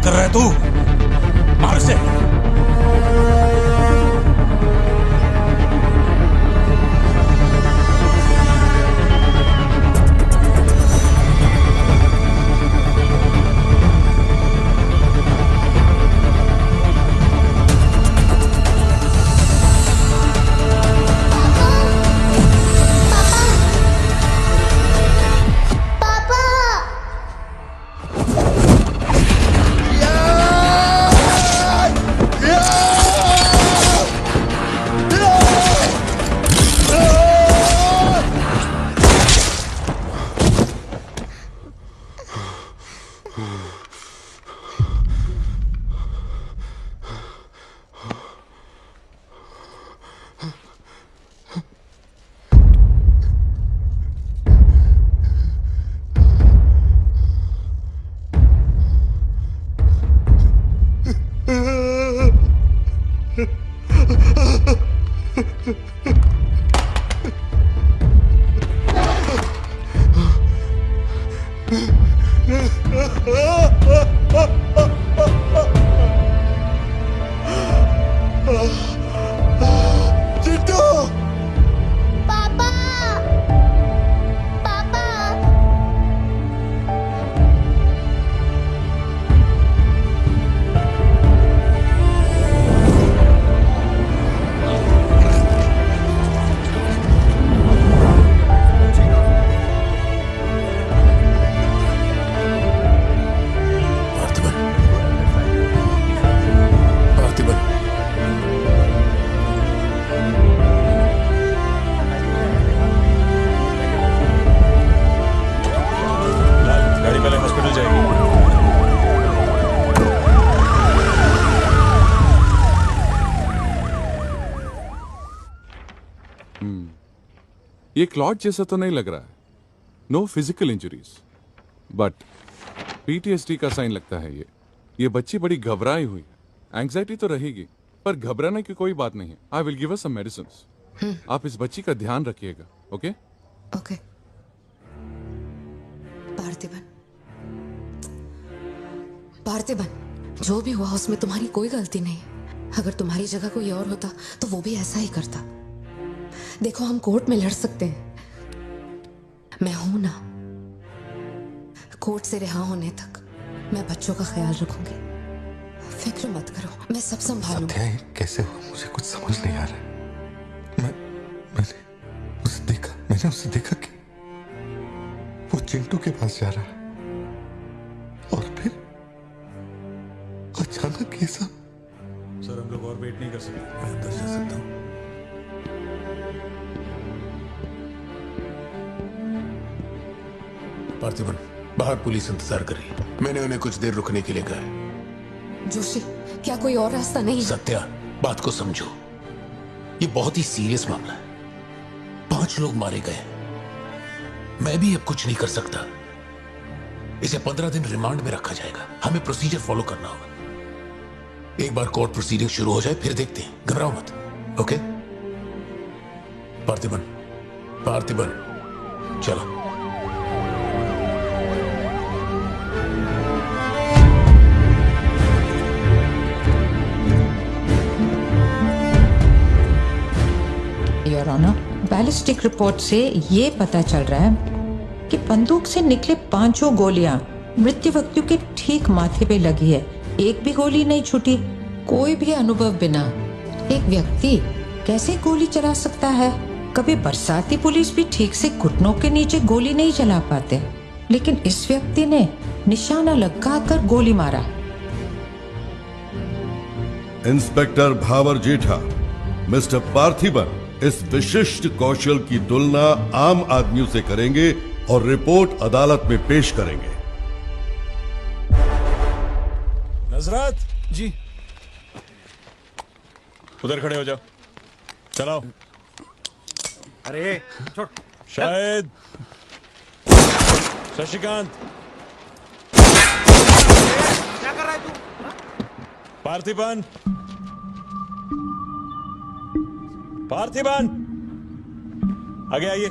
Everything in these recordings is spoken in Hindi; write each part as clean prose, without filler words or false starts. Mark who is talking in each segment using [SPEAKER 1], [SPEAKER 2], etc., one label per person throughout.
[SPEAKER 1] कर रहा है तू? मार उसे।
[SPEAKER 2] ये क्लॉट जैसा तो नहीं लग रहा है। No physical injuries, but PTSD का साइन लगता है ये बच्ची बड़ी घबराई हुई है। एंग्जाइटी तो रहेगी, पर घबराने की कोई बात नहीं है। I will give her some medicine. आप इस बच्ची का ध्यान रखिएगा। Okay
[SPEAKER 3] okay. पार्थिबन, पार्थिबन, जो भी हुआ उसमें तुम्हारी कोई गलती नहीं। अगर तुम्हारी जगह कोई और होता तो वो भी ऐसा ही करता। देखो, हम कोर्ट में लड़ सकते हैं, मैं हूं ना। कोर्ट से रिहा होने तक मैं बच्चों का ख्याल रखूंगी। फिक्र मत करो, मैं सब संभालूंगी।
[SPEAKER 4] ये कैसे हुआ मुझे कुछ समझ नहीं आ रहा। मैंने उसे देखा कि वो चिंटू के पास जा रहा है और फिर अचानक ये सब।
[SPEAKER 1] सर, हम लोग और वेट नहीं कर सकते।
[SPEAKER 4] मैं अंदर जा सकता हूँ?
[SPEAKER 5] पार्थिबन, बाहर पुलिस इंतजार कर रही है। मैंने उन्हें कुछ देर रुकने के लिए कहा है।
[SPEAKER 3] जोशी, क्या कोई और रास्ता नहीं है?
[SPEAKER 5] सत्या, बात को समझो। ये बहुत ही सीरियस मामला है। 5 लोग मारे गए। मैं भी अब कुछ नहीं कर सकता। इसे 15 दिन रिमांड में रखा जाएगा। हमें प्रोसीजर फॉलो करना होगा। एक बार कोर्ट प्रोसीडिंग शुरू हो जाए फिर देखते हैं। घबराओ मत। ओके पार्थिबन, पार्थिबन, चलो।
[SPEAKER 6] योर ऑनर, बैलिस्टिक रिपोर्ट से ये पता चल रहा है कि बंदूक से निकले 5 गोलियां मृत्यु व्यक्ति के ठीक माथे पे लगी है। एक भी गोली नहीं छूटी। कोई भी अनुभव बिना एक व्यक्ति कैसे गोली चला सकता है? कभी बरसाती पुलिस भी ठीक से घुटनों के नीचे गोली नहीं चला पाते, लेकिन इस व्यक्ति ने निशाना लगाकर गोली मारा।
[SPEAKER 7] इंस्पेक्टर भावर जेठा, मिस्टर पार्थिबन इस विशिष्ट कौशल की तुलना आम आदमियों से करेंगे और रिपोर्ट अदालत में पेश करेंगे।
[SPEAKER 1] नजरत जी, उधर खड़े हो जाओ। चलाओ।
[SPEAKER 8] अरे छोड़।
[SPEAKER 1] शायद शशिकांत,
[SPEAKER 8] क्या कर रहा है तू?
[SPEAKER 1] पार्थिबन, पार्थिबन, आगे आइए।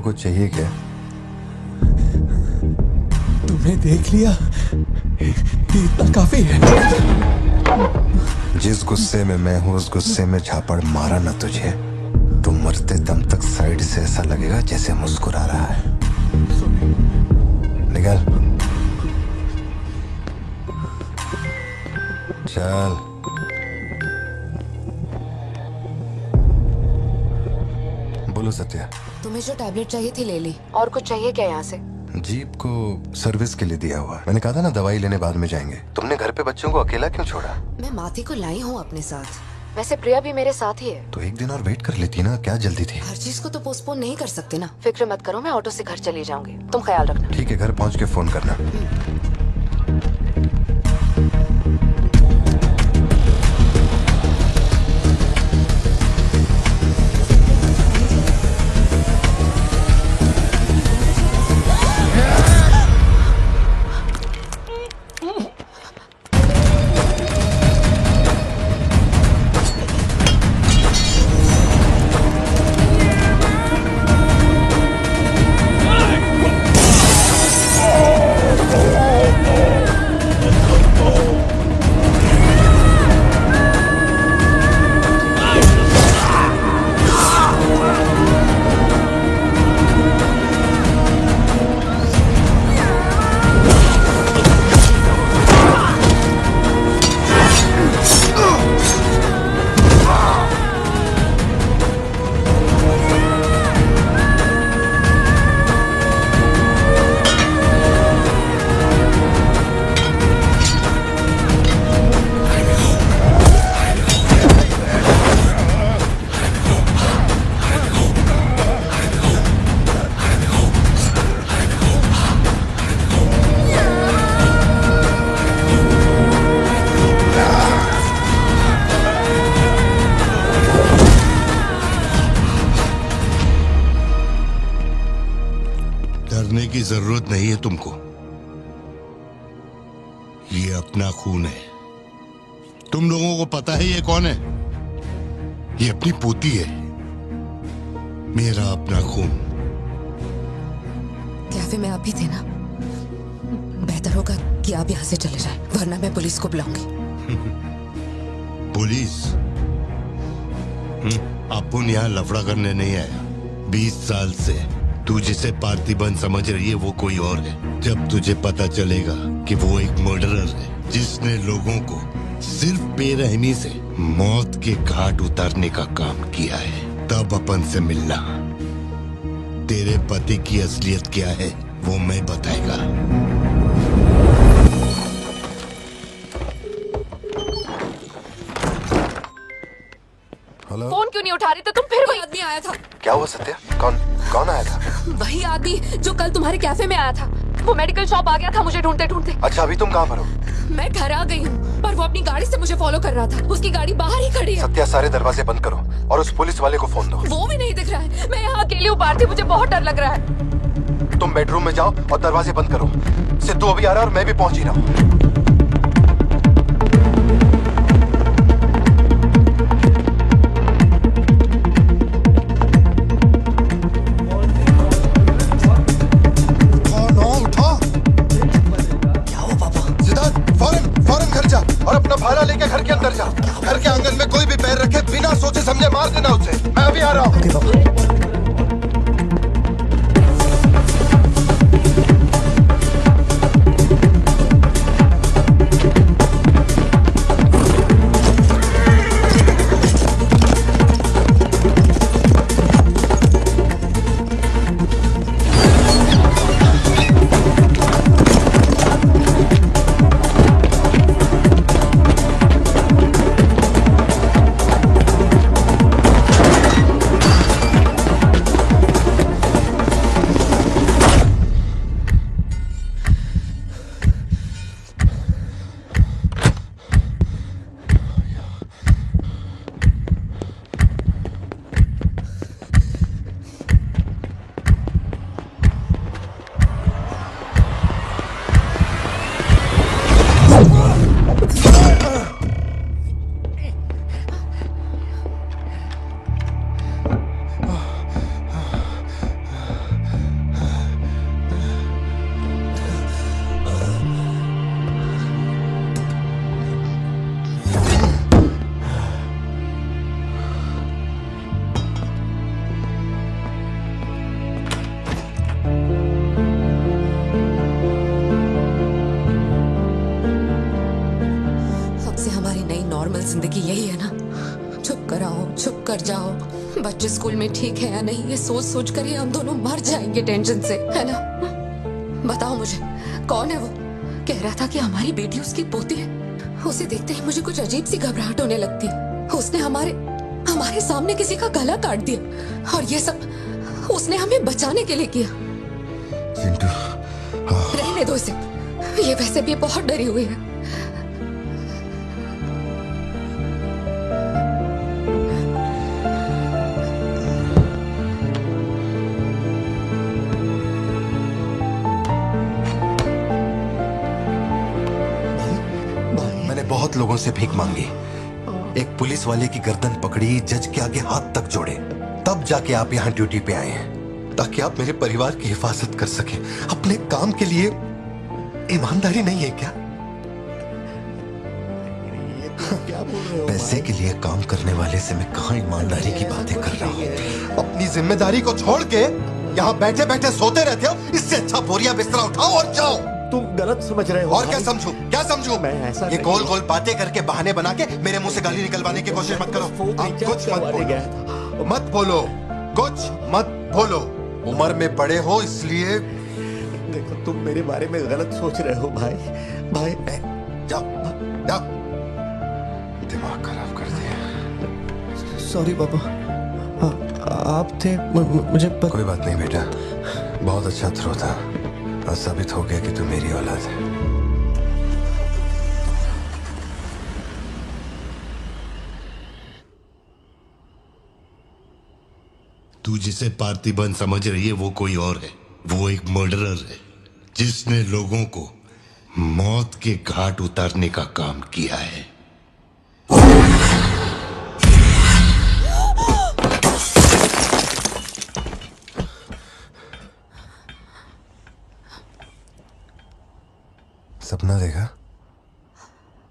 [SPEAKER 4] कुछ चाहिए क्या?
[SPEAKER 9] तुमने देख लिया, ये इतना काफी है।
[SPEAKER 4] जिस गुस्से में मैं हूं उस गुस्से में झापड़ मारा ना तुझे तो मरते दम तक साइड से ऐसा लगेगा जैसे मुस्कुरा रहा है। निकल चल। बोलो सत्या।
[SPEAKER 3] तुम्हें जो टैबलेट चाहिए थी ले ली। और कुछ चाहिए क्या यहाँ से?
[SPEAKER 4] जीप को सर्विस के लिए दिया हुआ। मैंने कहा था ना दवाई लेने बाद में जाएंगे। तुमने घर पे बच्चों को अकेला क्यों छोड़ा?
[SPEAKER 3] मैं माथी को लाई हूँ अपने साथ। वैसे प्रिया भी मेरे साथ ही है।
[SPEAKER 4] तो एक दिन और वेट कर लेती ना, क्या जल्दी थी?
[SPEAKER 3] हर चीज को तो पोस्टपोन नहीं कर सकते ना। फिक्र मत करो, मैं ऑटो से घर चली जाऊंगी, तुम ख्याल रखना।
[SPEAKER 4] ठीक है, घर पहुंच के फोन करना।
[SPEAKER 7] डरने की जरूरत नहीं है तुमको। ये अपना खून है। तुम लोगों को पता है ये कौन है? ये अपनी पोती है। मेरा अपना खून।
[SPEAKER 3] कैफे में आप भी थे ना? बेहतर होगा कि आप यहाँ से चले जाएं, वरना मैं पुलिस को बुलाऊंगी।
[SPEAKER 7] पुलिस? अपन यहाँ लफड़ा करने नहीं आया। 20 साल से तू जिसे पार्थिबन समझ रही है वो कोई और है। जब तुझे पता चलेगा कि वो एक मर्डरर है जिसने लोगों को सिर्फ बेरहमी से मौत के घाट उतारने का काम किया है, तब अपन से मिलना। तेरे पति की असलियत क्या है वो मैं बताएगा।
[SPEAKER 4] हेलो।
[SPEAKER 3] फोन क्यों नहीं उठा रही? तो तुम फिर वही आदमी आया था।
[SPEAKER 4] क्या हुआ सत्या? कौन आया था?
[SPEAKER 3] वही आदमी जो कल तुम्हारे कैफे में आया था। वो मेडिकल शॉप आ गया था मुझे ढूंढते ढूंढते।
[SPEAKER 4] अच्छा, अभी तुम कहाँ पर हो?
[SPEAKER 3] मैं घर आ गई हूँ, पर वो अपनी गाड़ी से मुझे फॉलो कर रहा था। उसकी गाड़ी बाहर ही खड़ी है।
[SPEAKER 4] सत्या, सारे दरवाजे बंद करो और उस पुलिस वाले को फोन दो।
[SPEAKER 3] वो भी नहीं दिख रहा है। मैं यहाँ अकेली हूँ पार्थी, मुझे बहुत डर लग रहा है।
[SPEAKER 4] तुम बेडरूम में जाओ और दरवाजे बंद करो। सिद्धू अभी आ रहा है और मैं भी पहुंच ही रहा हूँ। और अपना भाला लेके घर के अंदर जा। घर के आंगन में कोई भी पैर रखे बिना सोचे समझे मार देना उसे। मैं अभी आ रहा हूँ।
[SPEAKER 3] नॉर्मल जिंदगी यही है ना, चुप कर आओ, चुप कर जाओ, बच्चे स्कूल में ठीक है या नहीं, ये सोच सोच कर ही हम दोनों मर जाएंगे टेंशन से, है ना? बताओ मुझे, कौन है वो? कह रहा था कि हमारी बेटी उसकी पोती है। उसे देखते ही मुझे कुछ अजीब सी घबराहट होने लगती है। उसने हमारे सामने किसी का गला काट दिया, और ये सब उसने हमें बचाने के लिए किया।
[SPEAKER 4] चिंटू,
[SPEAKER 3] रहने दो इसे, ये वैसे भी बहुत डरी हुई है।
[SPEAKER 4] मैंने बहुत लोगों से भीख मांगी, एक पुलिस वाले की गर्दन पकड़ी, जज के आगे हाथ तक जोड़े, तब जाके आप यहाँ ड्यूटी पे आए हैं, ताकि आप मेरे परिवार की हिफाजत कर सके। अपने काम के लिए ईमानदारी नहीं है क्या? पैसे के लिए काम करने वाले से मैं कहाँ ईमानदारी की बातें कर रहा हूँ? अपनी जिम्मेदारी को छोड़ के यहाँ बैठे बैठे सोते रहते हो। इससे अच्छा बोरिया बिस्तरा उठाओ और जाओ।
[SPEAKER 10] तुम गलत समझ रहे हो।
[SPEAKER 4] और क्या समझू, क्या समझू?
[SPEAKER 10] मैं ऐसा
[SPEAKER 4] ये गोल गोल बातें करके बहाने बना के मेरे मुंह से गाली निकलवाने की कोशिश मत करो। आप कुछ मत बोलो, कुछ मत बोलो। उम्र में बड़े हो इसलिए।
[SPEAKER 10] देखो, तुम मेरे बारे में गलत सोच रहे हो भाई।
[SPEAKER 4] जाओ जाओ, दिमाग खराब कर दिया।
[SPEAKER 10] सॉरी पापा, आप थे मुझे
[SPEAKER 4] कोई बात नहीं बेटा, बहुत अच्छा थ्रो था और साबित हो गया कि तू मेरी औलाद है।
[SPEAKER 7] तू जिसे पार्थिबन समझ रही है वो कोई और है। वो एक मर्डरर है जिसने लोगों को मौत के घाट उतारने का काम किया है।
[SPEAKER 4] सपना देखा?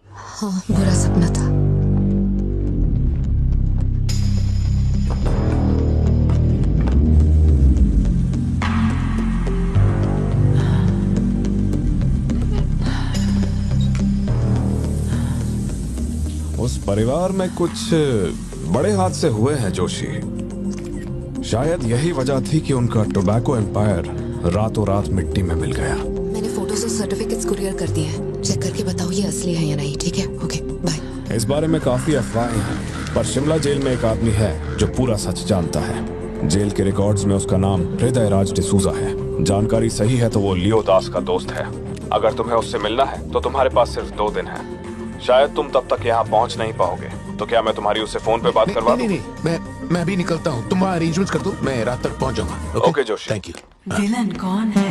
[SPEAKER 3] हाँ, बुरा सपना था।
[SPEAKER 11] उस परिवार में कुछ बड़े हादसे हुए हैं जोशी। शायद यही वजह थी कि उनका टोबैको एम्पायर रातों रात मिट्टी में मिल गया।
[SPEAKER 3] मैंने फोटोज और सर्टिफिकेट्स कुरियर कर दिए हैं, चेक करके बताओ ये असली है या नहीं। ठीक है, ओके बाय।
[SPEAKER 11] इस बारे में काफी अफवाहें हैं, पर शिमला जेल में एक आदमी है जो पूरा सच जानता है। जेल के रिकॉर्ड्स में उसका नाम हृदय राज डिसूजा है। जानकारी सही है तो वो लियो दास का दोस्त है। अगर तुम्हें उससे मिलना है तो तुम्हारे पास सिर्फ 2 दिन है। शायद तुम तब तक यहाँ पहुँच नहीं पाओगे, तो क्या मैं तुम्हारी उससे फोन पे बात करवा दूं?
[SPEAKER 5] नहीं, मैं भी निकलता हूँ। तुम वहाँ अरेंजमेंट कर दो, मैं रात तक पहुँच जाऊंगा।
[SPEAKER 11] Okay Joshi,
[SPEAKER 5] thank you.
[SPEAKER 12] Villain कौन है?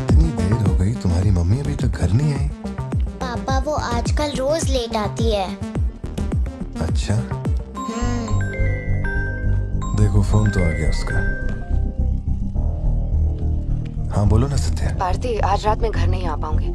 [SPEAKER 4] इतनी देर हो गई, तुम्हारी मम्मी अभी तक घर नहीं आई?
[SPEAKER 13] पापा वो आजकल रोज लेट आती है।
[SPEAKER 4] अच्छा, देखो फोन तो आ गया उसका। हाँ बोलो ना सत्या।
[SPEAKER 3] भारती, आज रात में घर नहीं आ पाऊंगी,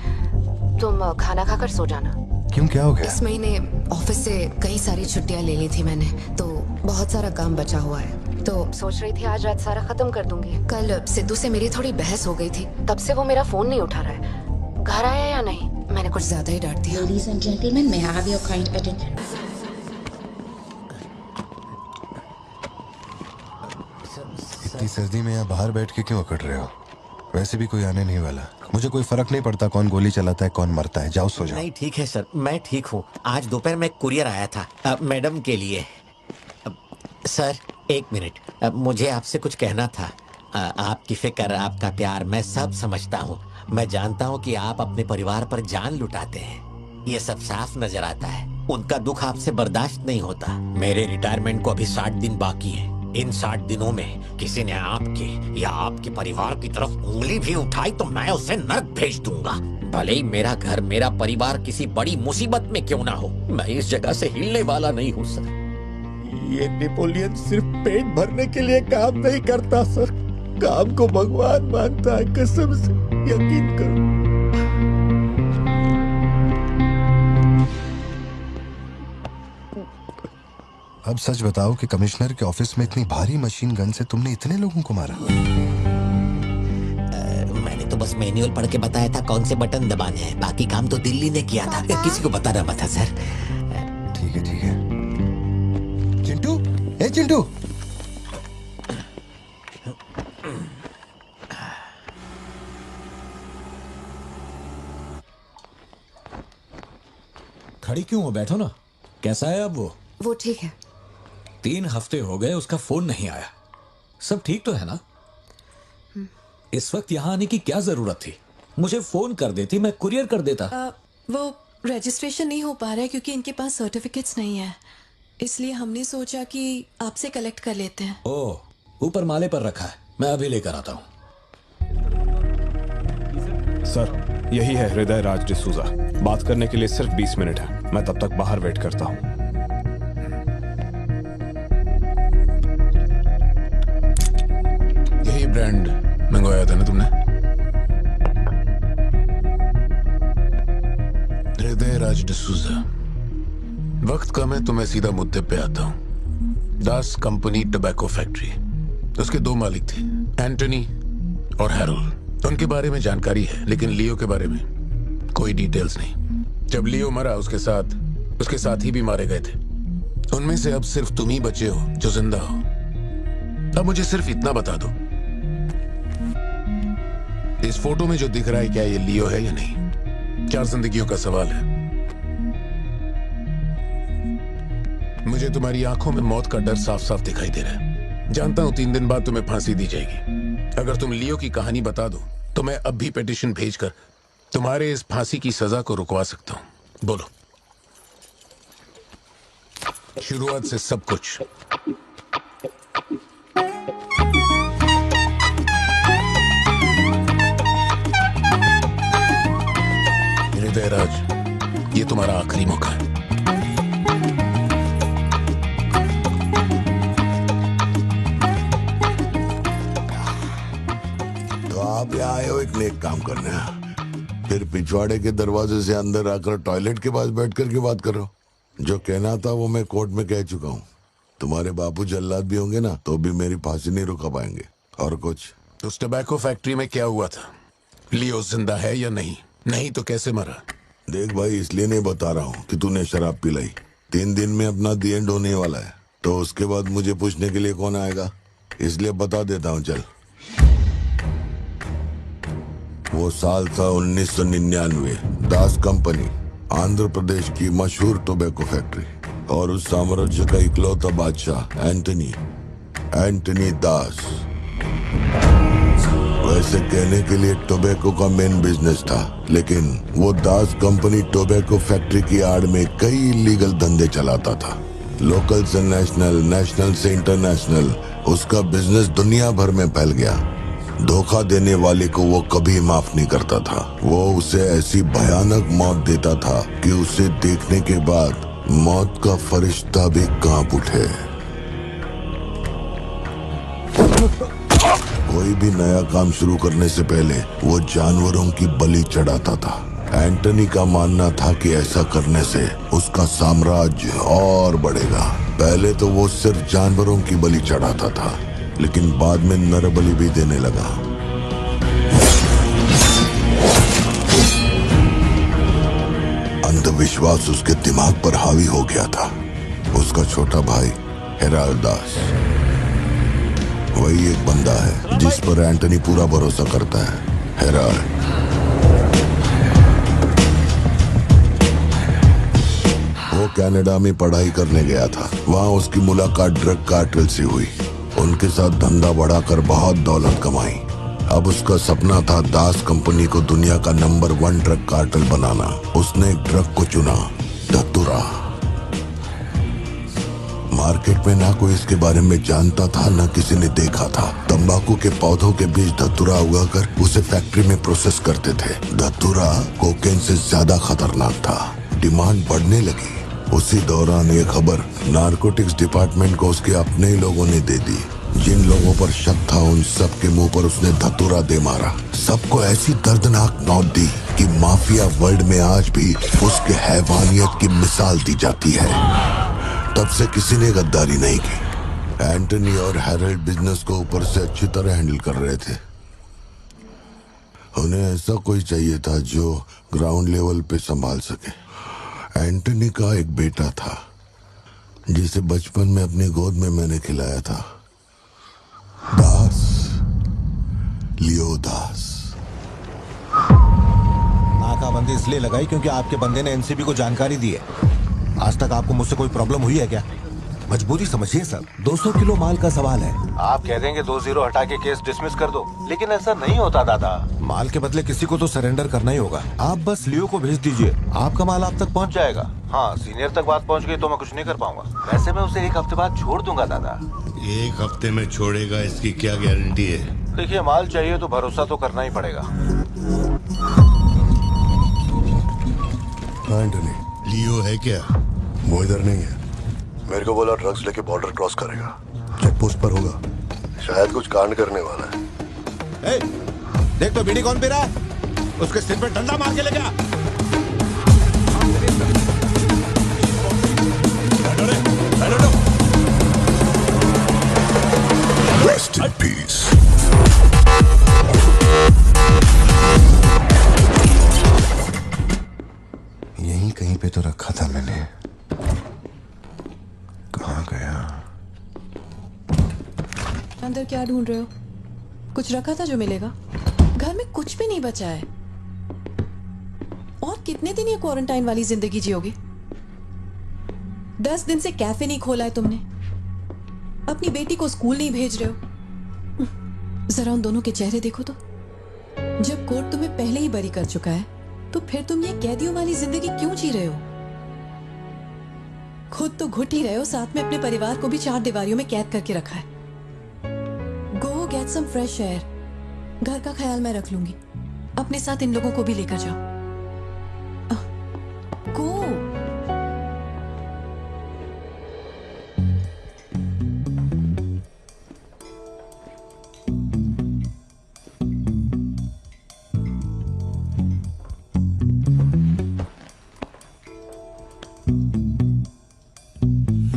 [SPEAKER 3] तुम खाना खाकर सो जाना।
[SPEAKER 4] क्यों, क्या हो गया?
[SPEAKER 3] इस महीने ऑफिस से कई सारी छुट्टियां ले ली थी मैंने, तो बहुत सारा काम बचा हुआ है, तो सोच रही थी आज रात सारा खत्म कर दूंगी। कल सिद्धू से मेरी थोड़ी बहस हो गई थी, तब से वो मेरा फोन नहीं उठा रहा है। घर आया या नहीं? मैंने कुछ ज्यादा ही डांट दिया।
[SPEAKER 12] Ladies and gentlemen, may I have your kind attention?
[SPEAKER 4] इतनी सर्दी में यहाँ बाहर बैठ के क्यों अकड़ रहे हो? वैसे भी कोई आने नहीं वाला। मुझे कोई फर्क नहीं पड़ता कौन गोली चलाता है कौन मरता है। जाओ सो जाओ।
[SPEAKER 10] नहीं ठीक है सर, मैं ठीक हूँ। आज दोपहर में कुरियर आया था मैडम के लिए। सर 1 मिनट, मुझे आपसे कुछ कहना था। आपकी फिक्र, आपका प्यार मैं सब समझता हूँ। मैं जानता हूँ कि आप अपने परिवार पर जान लुटाते हैं, ये सब साफ नजर आता है। उनका दुख आपसे बर्दाश्त नहीं होता। मेरे रिटायरमेंट को अभी 60 दिन बाकी है। इन 60 दिनों में किसी ने आपके या आपके परिवार की तरफ उंगली भी उठाई तो मैं उसे नर्क भेज दूंगा। भले ही मेरा घर, मेरा परिवार किसी बड़ी मुसीबत में क्यों ना हो, मैं इस जगह से हिलने वाला नहीं हूँ सर। ये नेपोलियन सिर्फ पेट भरने के लिए काम नहीं करता सर, काम को भगवान मानता है। कसम से यकीन करो।
[SPEAKER 4] अब सच बताओ कि कमिश्नर के ऑफिस में इतनी भारी मशीन गन से तुमने इतने लोगों को मारा?
[SPEAKER 10] मैंने तो बस मैनुअल पढ़ के बताया था कौन से बटन दबाने हैं, बाकी काम तो दिल्ली ने किया था, किसी को बताना मत था सर।
[SPEAKER 4] ठीक है ठीक है। चिंटू, ए चिंटू,
[SPEAKER 5] खड़ी क्यों हो, बैठो ना। कैसा है अब
[SPEAKER 3] वो ठीक है।
[SPEAKER 5] 3 हफ्ते हो गए, उसका फोन नहीं आया। सब ठीक तो है ना? इस वक्त यहाँ आने की क्या जरूरत थी? मुझे फोन कर देती, मैं कुरियर कर देता।
[SPEAKER 14] वो रजिस्ट्रेशन नहीं हो पा रहा है क्योंकि इनके पास सर्टिफिकेट्स नहीं है, इसलिए हमने सोचा कि आपसे कलेक्ट कर लेते हैं।
[SPEAKER 5] ओह, ऊपर माले पर रखा है, मैं अभी लेकर आता हूँ।
[SPEAKER 11] सर, यही है हृदय राज डिसूजा। बात करने के लिए सिर्फ 20 मिनट है, मैं तब तक बाहर वेट करता हूँ।
[SPEAKER 5] यही ब्रांड मंगवाया था ना तुमने? हृदय राज डिसूजा। वक्त कम है तो मैं सीधा मुद्दे पे आता हूँ। दास कंपनी टोबैको फैक्ट्री, उसके 2 मालिक थे, एंटनी और हैरोल्ड। उनके बारे में जानकारी है, लेकिन लियो के बारे में कोई डिटेल्स नहीं। जब लियो मरा, उसके साथी भी मारे गए थे। उनमें से अब सिर्फ तुम ही बचे हो जो जिंदा हो। अब मुझे सिर्फ इतना बता दो, इस फोटो में जो दिख रहा है क्या ये लियो है या नहीं? 4 जिंदगियों का सवाल है। मुझे तुम्हारी आंखों में मौत का डर साफ साफ दिखाई दे रहा है। जानता हूं 3 दिन बाद तुम्हें फांसी दी जाएगी। अगर तुम लियो की कहानी बता दो तो मैं अब भी पिटीशन भेजकर तुम्हारे इस फांसी की सजा को रुकवा सकता हूं। बोलो, शुरुआत से सब कुछ। हृदय राज, ये तुम्हारा आखिरी मौका है।
[SPEAKER 7] तो आप यहाँ आए हो एक नेक काम करने, फिर पिछवाड़े के दरवाजे से अंदर आकर टॉयलेट के पास बैठ कर के बात करो। जो कहना था वो मैं कोर्ट में कह चुका हूँ। तुम्हारे बापू जल्लाद भी होंगे ना तो भी मेरी फांसी नहीं रुका पाएंगे। और कुछ?
[SPEAKER 5] उस टोबैको फैक्ट्री में क्या हुआ था? लियो जिंदा है या नहीं? नहीं तो कैसे मरा?
[SPEAKER 7] देख भाई, इसलिए नहीं बता रहा हूँ कि तूने शराब पिलाई। 3 दिन में अपना दी एंड होने वाला है, तो उसके बाद मुझे पूछने के लिए कौन आएगा? इसलिए बता देता हूँ। चल, वो साल था 1999। दास कंपनी, आंध्र प्रदेश की मशहूर टोबैको फैक्ट्री, और उस साम्राज्य का इकलौता बादशाह एंटनी दास। वैसे कहने के लिए टोबैको का मेन बिजनेस था, लेकिन वो दास कंपनी टोबैको फैक्ट्री की आड़ में कई इलीगल धंधे चलाता था। लोकल से नेशनल, नेशनल से इंटरनेशनल, उसका बिजनेस दुनिया भर में फैल गया। धोखा देने वाले को वो कभी माफ नहीं करता था। वो उसे ऐसी भयानक मौत देता था कि उसे देखने के बाद मौत का फरिश्ता भी कांप उठे। कोई भी नया काम शुरू करने से पहले वो जानवरों की बलि चढ़ाता था। एंटनी का मानना था कि ऐसा करने से उसका साम्राज्य और बढ़ेगा। पहले तो वो सिर्फ जानवरों की बलि चढ़ाता था, लेकिन बाद में नर बलि भी देने लगा। अंधविश्वास उसके दिमाग पर हावी हो गया था। उसका छोटा भाई हेराल्ड दास, वही एक बंदा है जिस पर एंटनी पूरा भरोसा करता है। हेराल्ड वो कनाडा में पढ़ाई करने गया था। वहाँ उसकी मुलाकात ड्रग कार्टेल से हुई। उनके साथ धंधा बढ़ाकर बहुत दौलत कमाई। अब उसका सपना था दास कंपनी को दुनिया का नंबर 1 ड्रग कार्टेल बनाना। उसने एक ड्रग को चुना, धतूरा। मार्केट में ना कोई इसके बारे में जानता था, ना किसी ने देखा था। तंबाकू के पौधों के बीच धतूरा उगाकर उसे फैक्ट्री में प्रोसेस करते थे। धतूरा कोकेन से ज्यादा खतरनाक था। डिमांड बढ़ने लगी। उसी दौरान ये खबर नारकोटिक्स डिपार्टमेंट को उसके अपने ही लोगों ने दे दी। जिन लोगों पर शक था उन सब के मुंह पर उसने धतूरा दे मारा। सबको ऐसी दर्दनाक मौत दी कि माफिया वर्ल्ड में आज भी उसके हैवानियत की मिसाल दी जाती है। तब से किसी ने गद्दारी नहीं की। एंटनी और हैरोल्ड बिजनेस को ऊपर से अच्छी तरह हैंडल कर रहे थे। उन्हें ऐसा कोई चाहिए था जो ग्राउंड लेवल पे संभाल सके। एंटनी का एक बेटा था जिसे बचपन में अपनी गोद में मैंने खिलाया था, दास, लियो दास।
[SPEAKER 15] नाकाबंदी इसलिए लगाई क्योंकि आपके बंदे ने एनसीबी को जानकारी दी है। आज तक आपको मुझसे कोई प्रॉब्लम हुई है क्या? मजबूरी समझिए सर, 200 किलो माल का सवाल है। आप कह देंगे 2-0 हटा के केस डिसमिस कर दो, लेकिन ऐसा नहीं होता दादा। माल के बदले किसी को तो सरेंडर करना ही होगा। आप बस लियो को भेज दीजिए, आपका माल आप तक पहुंच जाएगा। हाँ, सीनियर तक बात पहुंच गई तो मैं कुछ नहीं कर पाऊंगा। वैसे मैं उसे 1 हफ्ते बाद छोड़ दूंगा दादा।
[SPEAKER 7] 1 हफ्ते में छोड़ेगा इसकी क्या गारंटी है?
[SPEAKER 15] देखिए, माल चाहिए तो भरोसा तो करना ही पड़ेगा।
[SPEAKER 7] एंटनी, लियो है क्या?
[SPEAKER 16] वो इधर नहीं है। मेरे को बोला ड्रग्स लेके बॉर्डर क्रॉस करेगा, चेक पोस्ट पर होगा, शायद कुछ कांड करने वाला है।
[SPEAKER 15] देख तो बीड़ी कौन पी रहा है, उसके सिर पे डंडा मार के ले जा।
[SPEAKER 16] Rest in peace.
[SPEAKER 4] यहीं कहीं पे तो रखा था मैंने, कहाँ गया?
[SPEAKER 14] अंदर क्या ढूंढ रहे हो? कुछ रखा था जो मिलेगा? घर में कुछ भी नहीं बचा है। और कितने दिन ये क्वारंटाइन वाली जिंदगी जियोगी? 10 दिन से कैफे नहीं खोला है तुमने, अपनी बेटी को स्कूल नहीं भेज रहे हो। जरा उन दोनों के चेहरे देखो तो। जब कोर्ट तुम्हें पहले ही बरी कर चुका है तो फिर तुम ये कैदियों वाली जिंदगी क्यों जी रहे हो? खुद तो घुट ही रहे हो, साथ में अपने परिवार को भी 4 दीवारियों में कैद करके रखा है। Go get some fresh air. घर का ख्याल मैं रख लूंगी, अपने साथ इन लोगों को भी लेकर जाओ। गो।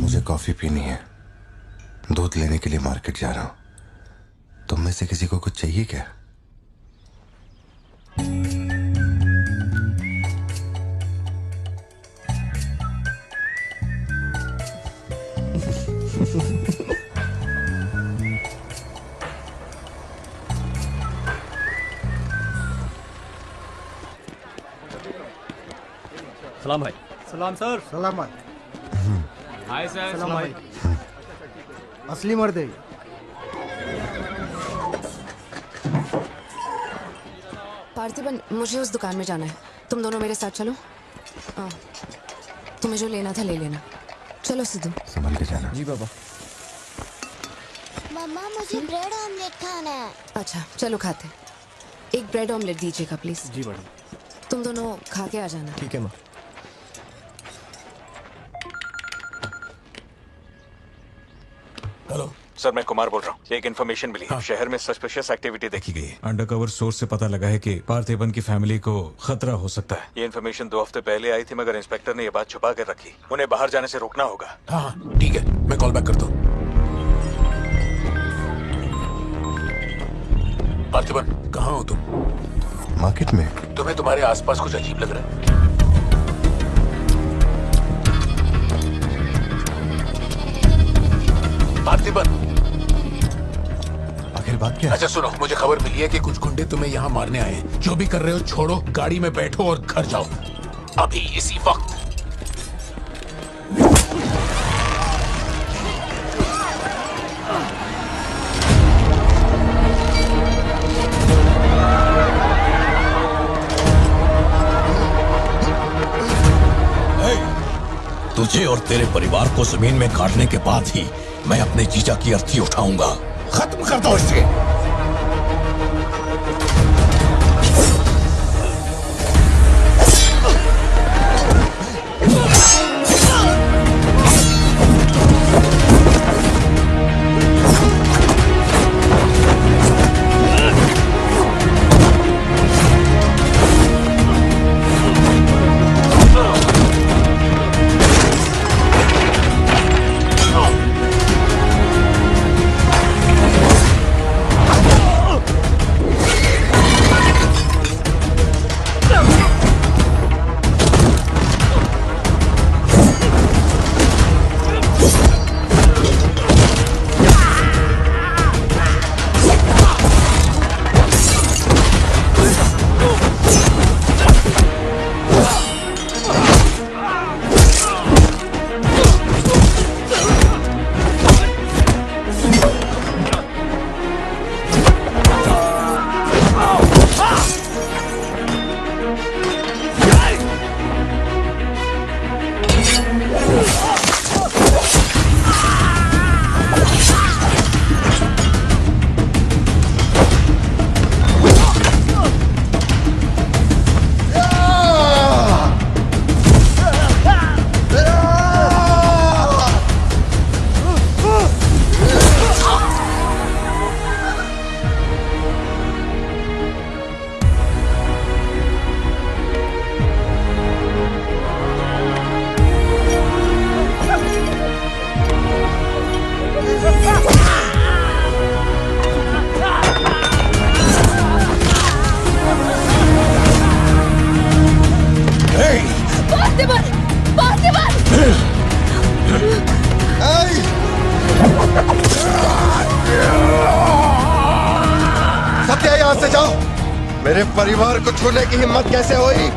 [SPEAKER 4] मुझे कॉफी पीनी है, दूध लेने के लिए मार्केट जा रहा हूं। तुम में से किसी को कुछ चाहिए क्या?
[SPEAKER 8] सलाम भाई। सलाम सर।
[SPEAKER 17] सलाम भाई।
[SPEAKER 8] Hi sir.
[SPEAKER 17] सलाम भाई। असली मर्द है।
[SPEAKER 3] पार्थिबन, मुझे उस दुकान में जाना है, तुम दोनों मेरे साथ चलो। तुम्हें जो लेना था ले लेना। चलो सिद्धू।
[SPEAKER 4] संभल के जाना।
[SPEAKER 8] जी बाबा।
[SPEAKER 13] मम्मा, मुझे ब्रेड ऑमलेट खाना है।
[SPEAKER 3] अच्छा चलो खाते। एक ब्रेड ऑमलेट दीजिएगा प्लीज।
[SPEAKER 8] जी मैडम।
[SPEAKER 3] तुम दोनों खा के आ जाना।
[SPEAKER 8] ठीक है माँ।
[SPEAKER 1] हेलो सर, मैं कुमार बोल रहा हूँ। एक इन्फॉर्मेशन मिली है। शहर में सस्पिशियस एक्टिविटी देखी गई है। अंडरकवर सोर्स से पता लगा है कि पार्थिबन की फैमिली को खतरा हो सकता है। ये इन्फॉर्मेशन 2 हफ्ते पहले आई थी, मगर इंस्पेक्टर ने ये बात छुपा कर रखी। उन्हें बाहर जाने से रोकना होगा।
[SPEAKER 5] हाँ ठीक है, मैं कॉल बैक करता हूँ। पार्थिबन, कहाँ हो तुम?
[SPEAKER 4] मार्केट में।
[SPEAKER 5] तुम्हें तुम्हारे आसपास कुछ अजीब लग रहा है? पार्थिबन,
[SPEAKER 4] आखिर बात क्या है?
[SPEAKER 5] अच्छा सुनो, मुझे खबर मिली है कि कुछ गुंडे तुम्हें यहाँ मारने आए हैं। जो भी कर रहे हो छोड़ो, गाड़ी में बैठो और घर जाओ अभी इसी वक्त।
[SPEAKER 18] तुझे और तेरे परिवार को जमीन में काटने के बाद ही मैं अपने जीजा की अर्थी उठाऊंगा। खत्म कर दो इसे।
[SPEAKER 4] यहाँ से जाओ। मेरे परिवार को छूने की हिम्मत कैसे हुई?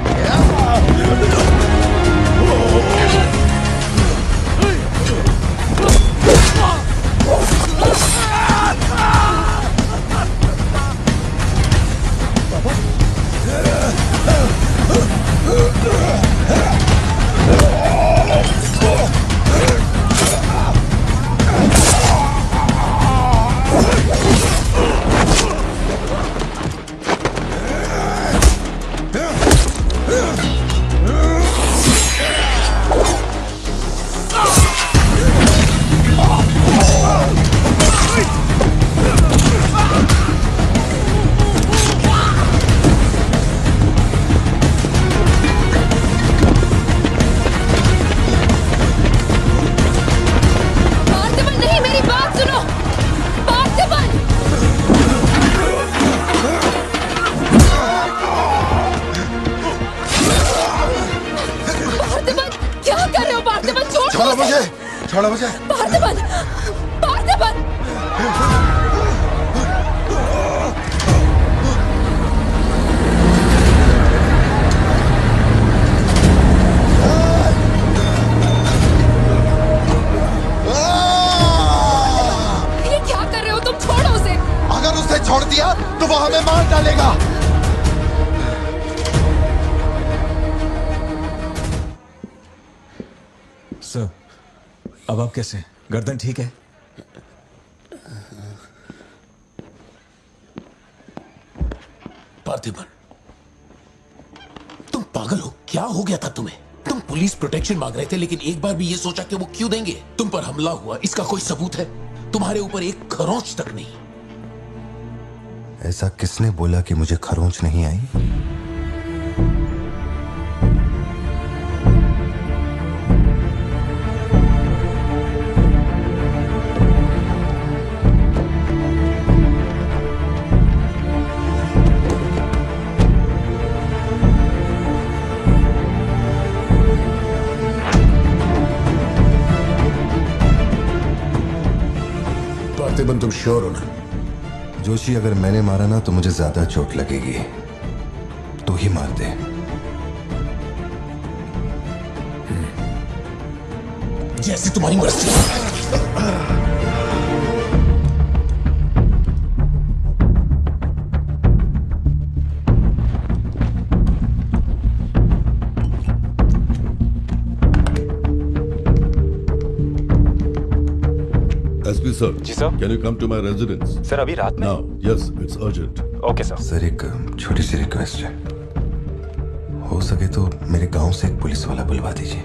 [SPEAKER 4] छोड़ो मुझे।
[SPEAKER 3] पार्थिबन, पार्थिबन। ये क्या कर रहे हो तुम? छोड़ो उसे।
[SPEAKER 4] अगर उसे छोड़ दिया तो वो हमें मार डालेगा।
[SPEAKER 1] सर, अब आप कैसे? गर्दन ठीक है?
[SPEAKER 5] पार्थिबन, तुम पागल हो? क्या हो गया था तुम्हें? तुम पुलिस प्रोटेक्शन मांग रहे थे, लेकिन एक बार भी ये सोचा कि वो क्यों देंगे? तुम पर हमला हुआ, इसका कोई सबूत है? तुम्हारे ऊपर एक खरोंच तक नहीं।
[SPEAKER 4] ऐसा किसने बोला कि मुझे खरोंच नहीं आई?
[SPEAKER 5] पार्थिबन, तुम श्योर हो ना?
[SPEAKER 4] जोशी, अगर मैंने मारा ना तो मुझे ज्यादा चोट लगेगी, तो ही मार दे।
[SPEAKER 5] जैसे तुम्हारी मर्जी।
[SPEAKER 19] SP sir.
[SPEAKER 20] जी sir.
[SPEAKER 19] Can you come to my residence?
[SPEAKER 20] Sir, अभी रात में?
[SPEAKER 19] Now, yes, it's urgent.
[SPEAKER 20] Okay sir.
[SPEAKER 4] Sir, एक छोटी सी रिक्वेस्ट है। हो सके तो मेरे गांव से एक पुलिस वाला बुलवा दीजिए।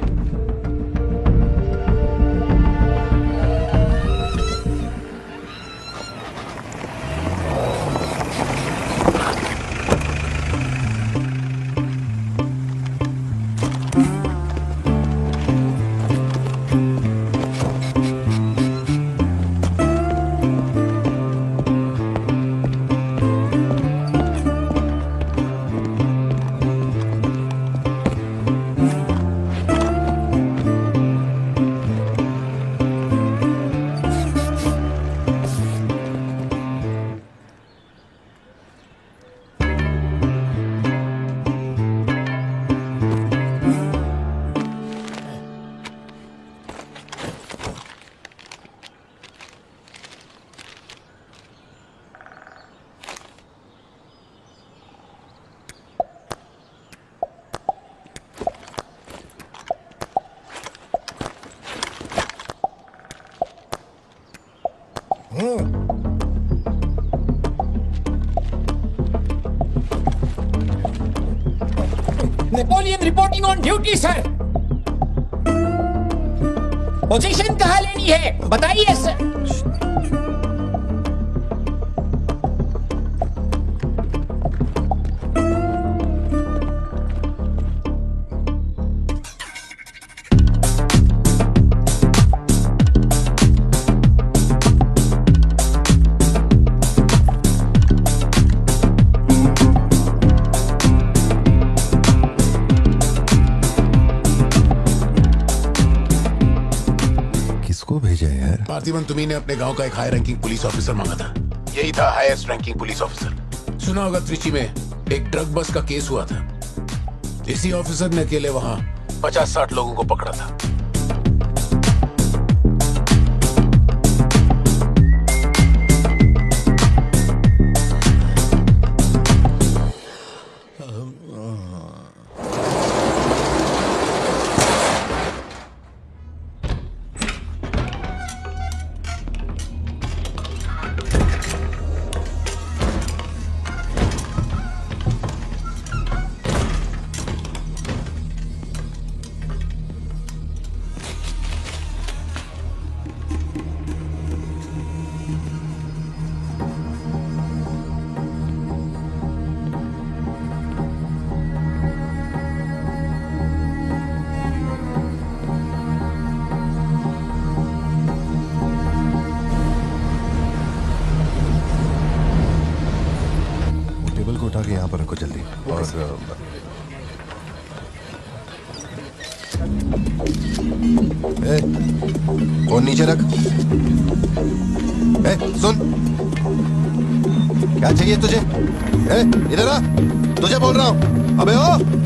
[SPEAKER 21] Napoleon reporting on duty sir. Position कहाँ लेनी है बताइए सर।
[SPEAKER 5] पार्थिबन, तुम्ही ने अपने गांव का एक हाई रैंकिंग पुलिस ऑफिसर मांगा था। यही था हाईएस्ट रैंकिंग पुलिस ऑफिसर। सुना होगा त्रिची में एक ड्रग बस का केस हुआ था। इसी ऑफिसर ने अकेले वहां 50-60 लोगों को पकड़ा था।
[SPEAKER 4] उठा के यहाँ पर रखो जल्दी। और फोन नीचे रख। सुन, क्या चाहिए तुझे? इधर आ, तुझे बोल रहा हूँ। अबे ओ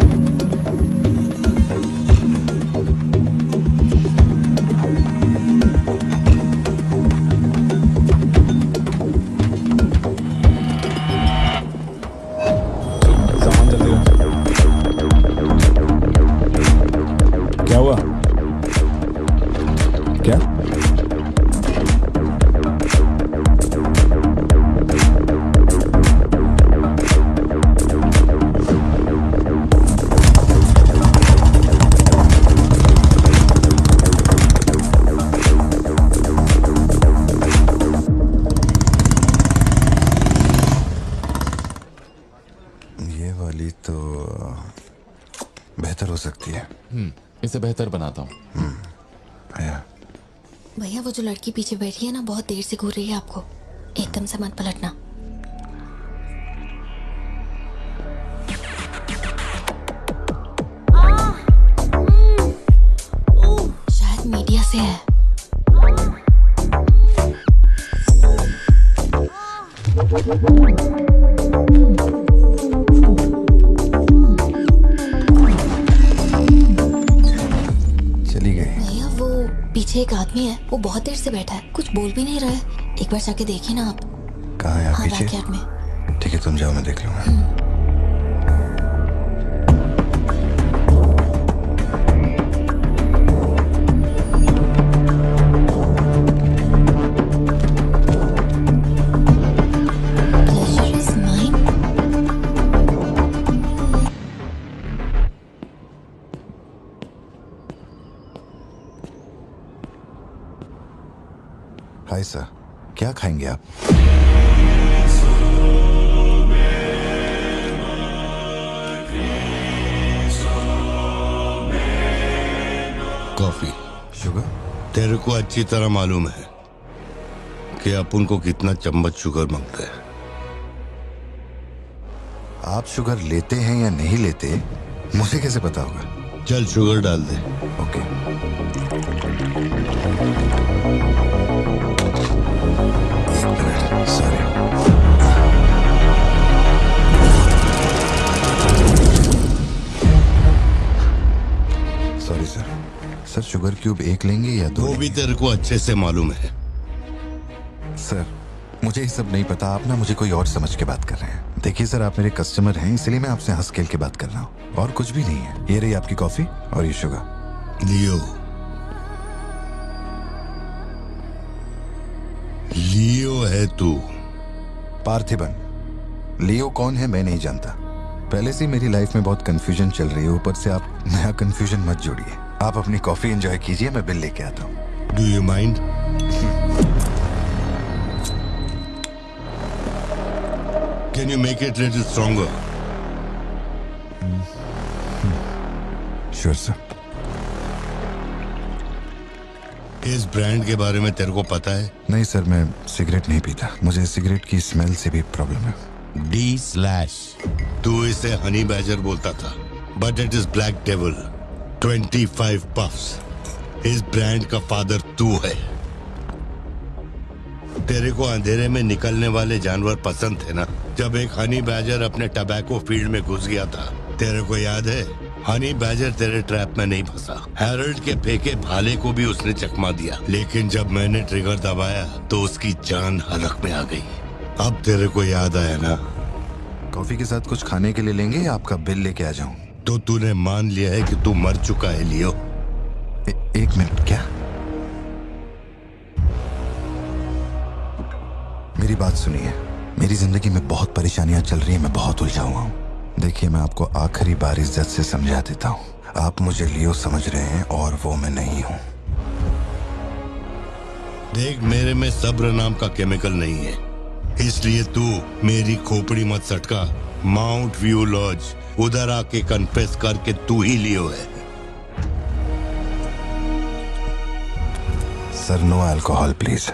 [SPEAKER 4] बेहतर हो सकती है।
[SPEAKER 20] इसे बेहतर बनाता हूँ।
[SPEAKER 13] भैया वो जो लड़की पीछे बैठी है ना, बहुत देर से घूर रही है आपको। एकदम से मत पलटना। शायद मीडिया से है। पीछे एक आदमी है, वो बहुत देर से बैठा है, कुछ बोल भी नहीं रहा है। एक बार जाके देखिए ना आप।
[SPEAKER 4] कहाँ है आप? पीछे?
[SPEAKER 13] बैकयार्ड में।
[SPEAKER 4] ठीक है, तुम जाओ, मैं देख लूंगा। हाय सर, क्या खाएंगे आप?
[SPEAKER 7] कॉफी।
[SPEAKER 4] शुगर?
[SPEAKER 7] तेरे को अच्छी तरह मालूम है कि अपन को कितना चम्मच शुगर मांगता है।
[SPEAKER 4] आप शुगर लेते हैं या नहीं लेते, मुझे कैसे पता होगा?
[SPEAKER 7] चल शुगर डाल दे।
[SPEAKER 4] Okay. Sorry sir. Sir sugar cube एक लेंगे या दो?
[SPEAKER 7] वो भी तेरे को अच्छे से मालूम है।
[SPEAKER 4] सर मुझे ये सब नहीं पता, आप ना मुझे कोई और समझ के बात कर रहे हैं। देखिए सर, आप मेरे कस्टमर हैं, इसलिए मैं आपसे हंस खेल के बात कर रहा हूँ, और कुछ भी नहीं है। ये रही आपकी कॉफी और ये शुगर।
[SPEAKER 7] लियो लियो है तू?
[SPEAKER 4] पार्थिबन। लियो कौन है मैं नहीं जानता। पहले से मेरी लाइफ में बहुत कंफ्यूजन चल रही है, ऊपर से आप नया कंफ्यूजन मत जोड़िए। आप अपनी कॉफी एंजॉय कीजिए, मैं बिल लेके आता हूँ।
[SPEAKER 7] Do you mind? Can you make it little stronger?
[SPEAKER 4] Sure sir.
[SPEAKER 7] इस ब्रांड के बारे में तेरे को पता है?
[SPEAKER 4] नहीं सर, मैं सिगरेट नहीं पीता, मुझे सिगरेट की स्मेल से भी प्रॉब्लम है।
[SPEAKER 7] D/। तू इसे हनी बैजर बोलता था, but it is black devil. 25 puffs. इस ब्रांड का फादर तू है। तेरे को अंधेरे में निकलने वाले जानवर पसंद थे ना? जब एक हनी बैजर अपने टबैको फील्ड में घुस गया था, तेरे को याद है? हनी बैजर तेरे ट्रैप में नहीं फंसा। हैरोल्ड के फेंके भाले को भी उसने चकमा दिया, लेकिन जब मैंने ट्रिगर दबाया तो उसकी जान हलक में आ गई। अब तेरे को याद आया ना?
[SPEAKER 15] कॉफी के साथ कुछ खाने के लिए लेंगे या आपका बिल लेके आ जाऊं?
[SPEAKER 7] तो तूने मान लिया है कि तू मर चुका है लियो?
[SPEAKER 15] एक मिनट, क्या? मेरी बात सुनिए। मेरी जिंदगी में बहुत परेशानियां चल रही हैं, मैं बहुत उलझा हुआ हूं। देखिए, मैं आपको आखिरी बार इज्जत से समझा देता हूं। आप मुझे लियो समझ रहे हैं और वो मैं नहीं हूं।
[SPEAKER 7] देख, मेरे में सब्र नाम का केमिकल नहीं है, इसलिए तू मेरी खोपड़ी मत सटका। माउंट व्यू लॉज, उधर आके कन्फेस करके तू ही लियो है।
[SPEAKER 15] Sir, no alcohol please.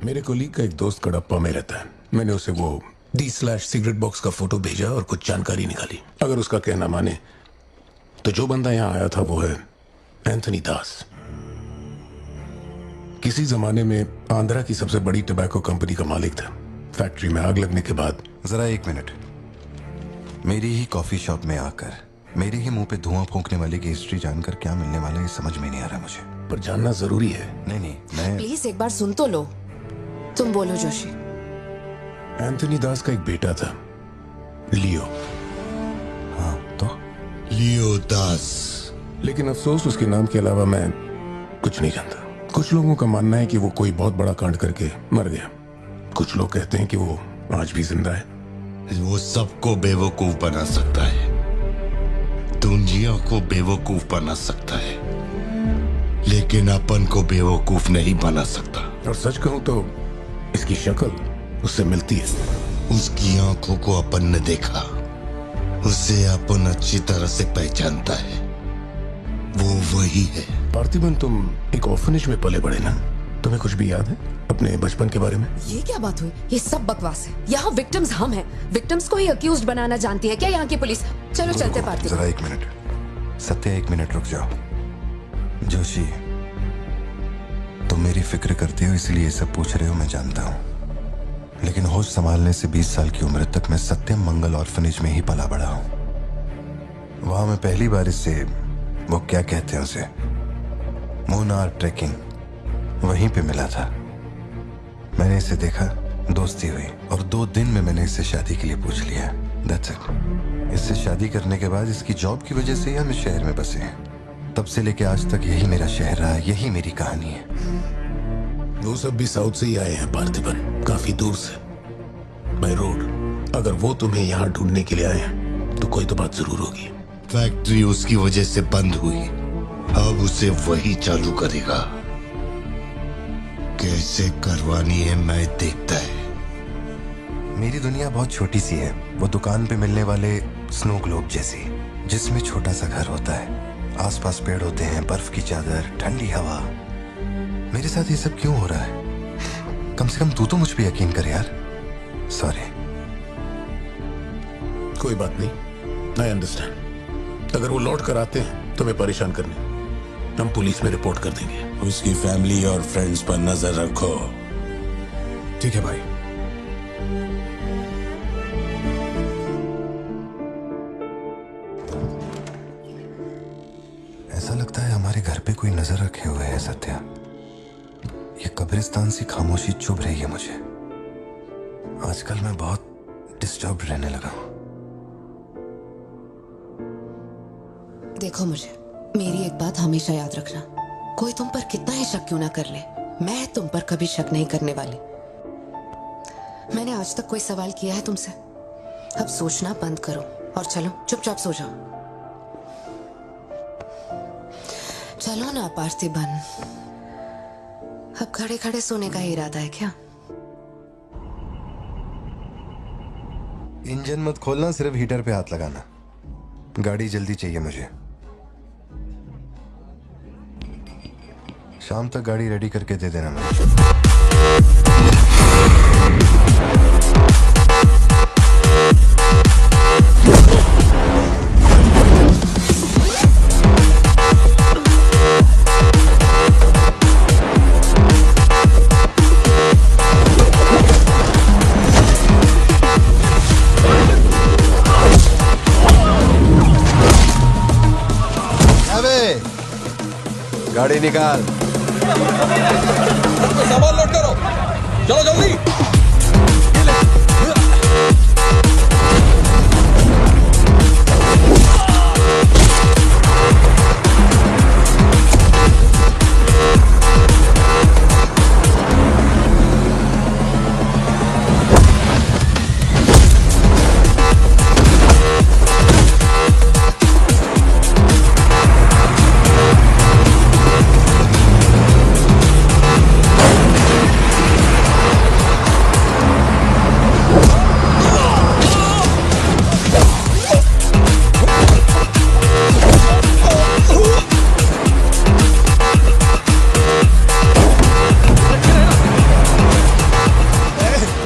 [SPEAKER 5] मेरे कोलीग का एक दोस्त कडप्पा में रहता है। मैंने उसे वो D/सिगरेट बॉक्स का फोटो भेजा और कुछ जानकारी निकाली। अगर उसका कहना माने तो जो बंदा यहाँ आया था वो है एंथनी दास। किसी जमाने में आंध्रा की सबसे बड़ी टबैको कंपनी का मालिक था। फैक्ट्री में आग लगने के बाद
[SPEAKER 15] जरा एक मिनट। मेरी ही कॉफी शॉप में आकर मेरे ही मुंह पे धुआं फूंकने वाले की हिस्ट्री जानकर क्या मिलने वाला है, ये समझ में नहीं आ रहा मुझे।
[SPEAKER 5] पर जानना जरूरी है।
[SPEAKER 15] नहीं, मैं
[SPEAKER 3] प्लीज एक बार सुन तो लो। तुम बोलो जोशी।
[SPEAKER 5] एंथनी दास का एक बेटा था, लियो।
[SPEAKER 15] हाँ, तो
[SPEAKER 7] लियो दास।
[SPEAKER 5] लेकिन अफसोस, उसके नाम के अलावा मैं कुछ नहीं जानता। कुछ लोगों का मानना है कि वो कोई बहुत बड़ा कांड करके मर गया। कुछ लोग कहते हैं कि वो आज भी जिंदा है।
[SPEAKER 7] वो सबको बेवकूफ बना सकता है, दुनिया को बेवकूफ बना सकता है, लेकिन अपन को बेवकूफ नहीं बना सकता।
[SPEAKER 5] और सच कहूं तो इसकी शक्ल उससे मिलती है।
[SPEAKER 7] उसकी आंखों को अपन ने देखा, उसे अपन अच्छी तरह से पहचानता है। वो वही है।
[SPEAKER 5] पार्थिबन, तुम एक ऑर्फनेज में पले बड़े ना? तुम्हें कुछ भी याद है अपने बचपन के बारे में?
[SPEAKER 3] ये क्या बात हुई? ये सब बकवास है। यहाँ विक्टिम्स हम हैं। विक्टिम्स को ही अक्यूज्ड बनाना जानती है क्या यहाँ की पुलिस? चलो चलते पार्थिबन।
[SPEAKER 15] जरा एक मिनट सत्या, एक मिनट रुक जाओ। जोशी, तुम मेरी फिक्र करते हो इसलिए ये सब पूछ रहे हो, मैं जानता हूं। लेकिन होश संभालने से 20 साल की उम्र तक मैं सत्यम मंगल ऑर्फनेज में ही पला बड़ा हूं। वहां मैं पहली बार इससे, वो क्या कहते हैं उसे, मुनार ट्रेकिंग, वहीं पे मिला था। मैंने इसे देखा, दोस्ती हुई और 2 दिन में मैंने इससे शादी के लिए पूछ लिया। That's it। इससे शादी करने के बाद इसकी जॉब की वजह से ही हम इस शहर में बसे हैं। तब से लेके आज तक यही मेरा शहर रहा, यही मेरी कहानी है।
[SPEAKER 5] वो सब भी साउथ से ही आए हैं पार्थिबन, काफी दूर से, बाय रोड। अगर वो तुम्हें यहाँ ढूंढने के लिए आए हैं तो कोई तो बात जरूर होगी।
[SPEAKER 7] फैक्ट्री उसकी वजह से बंद हुई, अब उसे वही चालू करेगा। कैसे करवानी है मैं देखता है।
[SPEAKER 15] मेरी दुनिया बहुत छोटी सी है, वो दुकान पे मिलने वाले स्नो ग्लोब जैसी, जिसमें छोटा सा घर होता है, आसपास पेड़ होते हैं, बर्फ की चादर, ठंडी हवा। मेरे साथ ये सब क्यों हो रहा है? कम से कम तू तो मुझ पे यकीन कर यार। सॉरी।
[SPEAKER 5] कोई बात नहीं, आई अंडरस्टैंड। अगर वो लौट कर आते हैं तुम्हें परेशान करने, हम पुलिस में रिपोर्ट कर देंगे।
[SPEAKER 18] उसकी फैमिली और फ्रेंड्स पर नजर रखो।
[SPEAKER 11] ठीक है भाई।
[SPEAKER 15] ऐसा लगता है हमारे घर पे
[SPEAKER 4] पे कोई नजर रखे हुए है सत्या। ये कब्रिस्तान सी खामोशी चुभ रही है मुझे। आजकल मैं बहुत डिस्टर्ब्ड रहने लगा हूं।
[SPEAKER 3] देखो मुझे, मेरी एक बात हमेशा याद रखना, कोई तुम पर कितना ही शक क्यों ना कर ले, मैं तुम पर कभी शक नहीं करने वाली। मैंने आज तक कोई सवाल किया है तुमसे? अब सोचना बंद करो और चलो चुपचाप सो जाओ। चलो ना पार्थिबन, अब खड़े खड़े सोने का ही इरादा है क्या?
[SPEAKER 4] इंजन मत खोलना, सिर्फ हीटर पे हाथ लगाना। गाड़ी जल्दी चाहिए मुझे। शाम तक गाड़ी रेडी करके दे देना मुझे। गाड़ी निकाल।
[SPEAKER 18] सामान लोड करो, चलो जल्दी।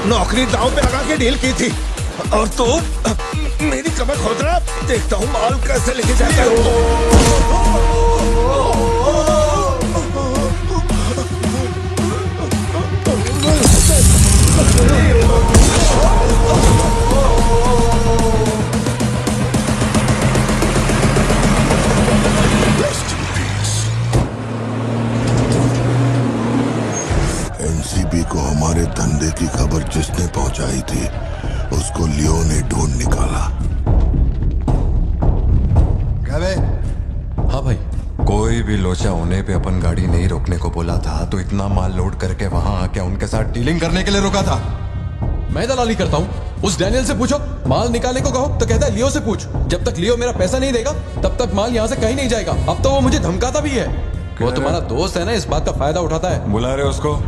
[SPEAKER 7] नौकरी दांव पे लगा के डील की थी और तू मेरी कमर खोद रहा। देखता हूँ माल कैसे लेके जाता
[SPEAKER 19] एनसीबी को हमारे धंधे की खबर जिसने पहुंचाई थी उसको लियो ने ढूंढ निकाला।
[SPEAKER 4] क्या बे?
[SPEAKER 20] हाँ भाई।
[SPEAKER 4] कोई भी लोचा होने पे अपन गाड़ी नहीं रोकने को बोला था, तो इतना माल लोड करके वहां आके उनके साथ डीलिंग करने के लिए रोका था।
[SPEAKER 20] मैं दलाली करता हूँ? उस डैनियल से पूछो। माल निकालने को कहो तो कहता है लियो से पूछ। जब तक लियो मेरा पैसा नहीं देगा तब तक माल यहाँ से कहीं नहीं जाएगा। अब तो वो मुझे धमकाता भी है। वो तुम्हारा दोस्त है ना, इस बात का फायदा उठाता है।
[SPEAKER 4] बुला रहे उसको?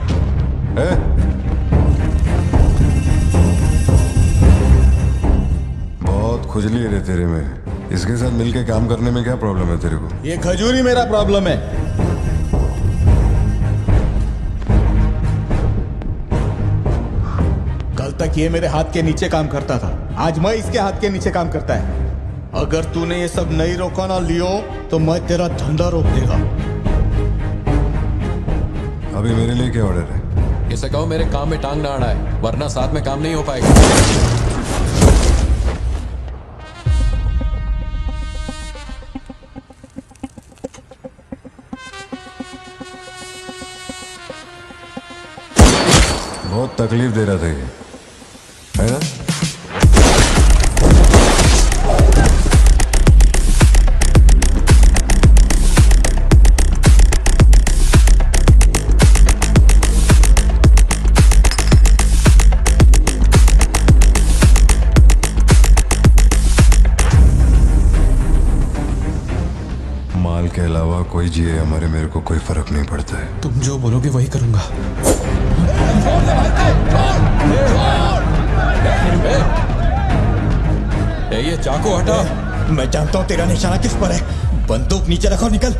[SPEAKER 4] बहुत खुजली है रे तेरे में। इसके साथ मिलके काम करने में क्या प्रॉब्लम है तेरे को?
[SPEAKER 17] ये खजूरी मेरा प्रॉब्लम है। कल तक ये मेरे हाथ के नीचे काम करता था, आज मैं इसके हाथ के नीचे काम करता है। अगर तूने ये सब नहीं रोका ना लियो तो मैं तेरा धंधा रोक देगा।
[SPEAKER 4] अभी मेरे लिए क्या ऑर्डर है?
[SPEAKER 20] इसे कहो मेरे काम में टांग ना अड़ा है, वरना साथ में काम नहीं हो पाएगा।
[SPEAKER 4] बहुत तकलीफ दे रहा था ये, है ना? माल के अलावा कोई जिए हमारे, मेरे को कोई फर्क नहीं पड़ता है।
[SPEAKER 20] तुम जो बोलोगे वही करूंगा। ये चाकू हटा।
[SPEAKER 17] मैं जानता हूं तेरा निशाना किस पर है। बंदूक नीचे रखो, निकल।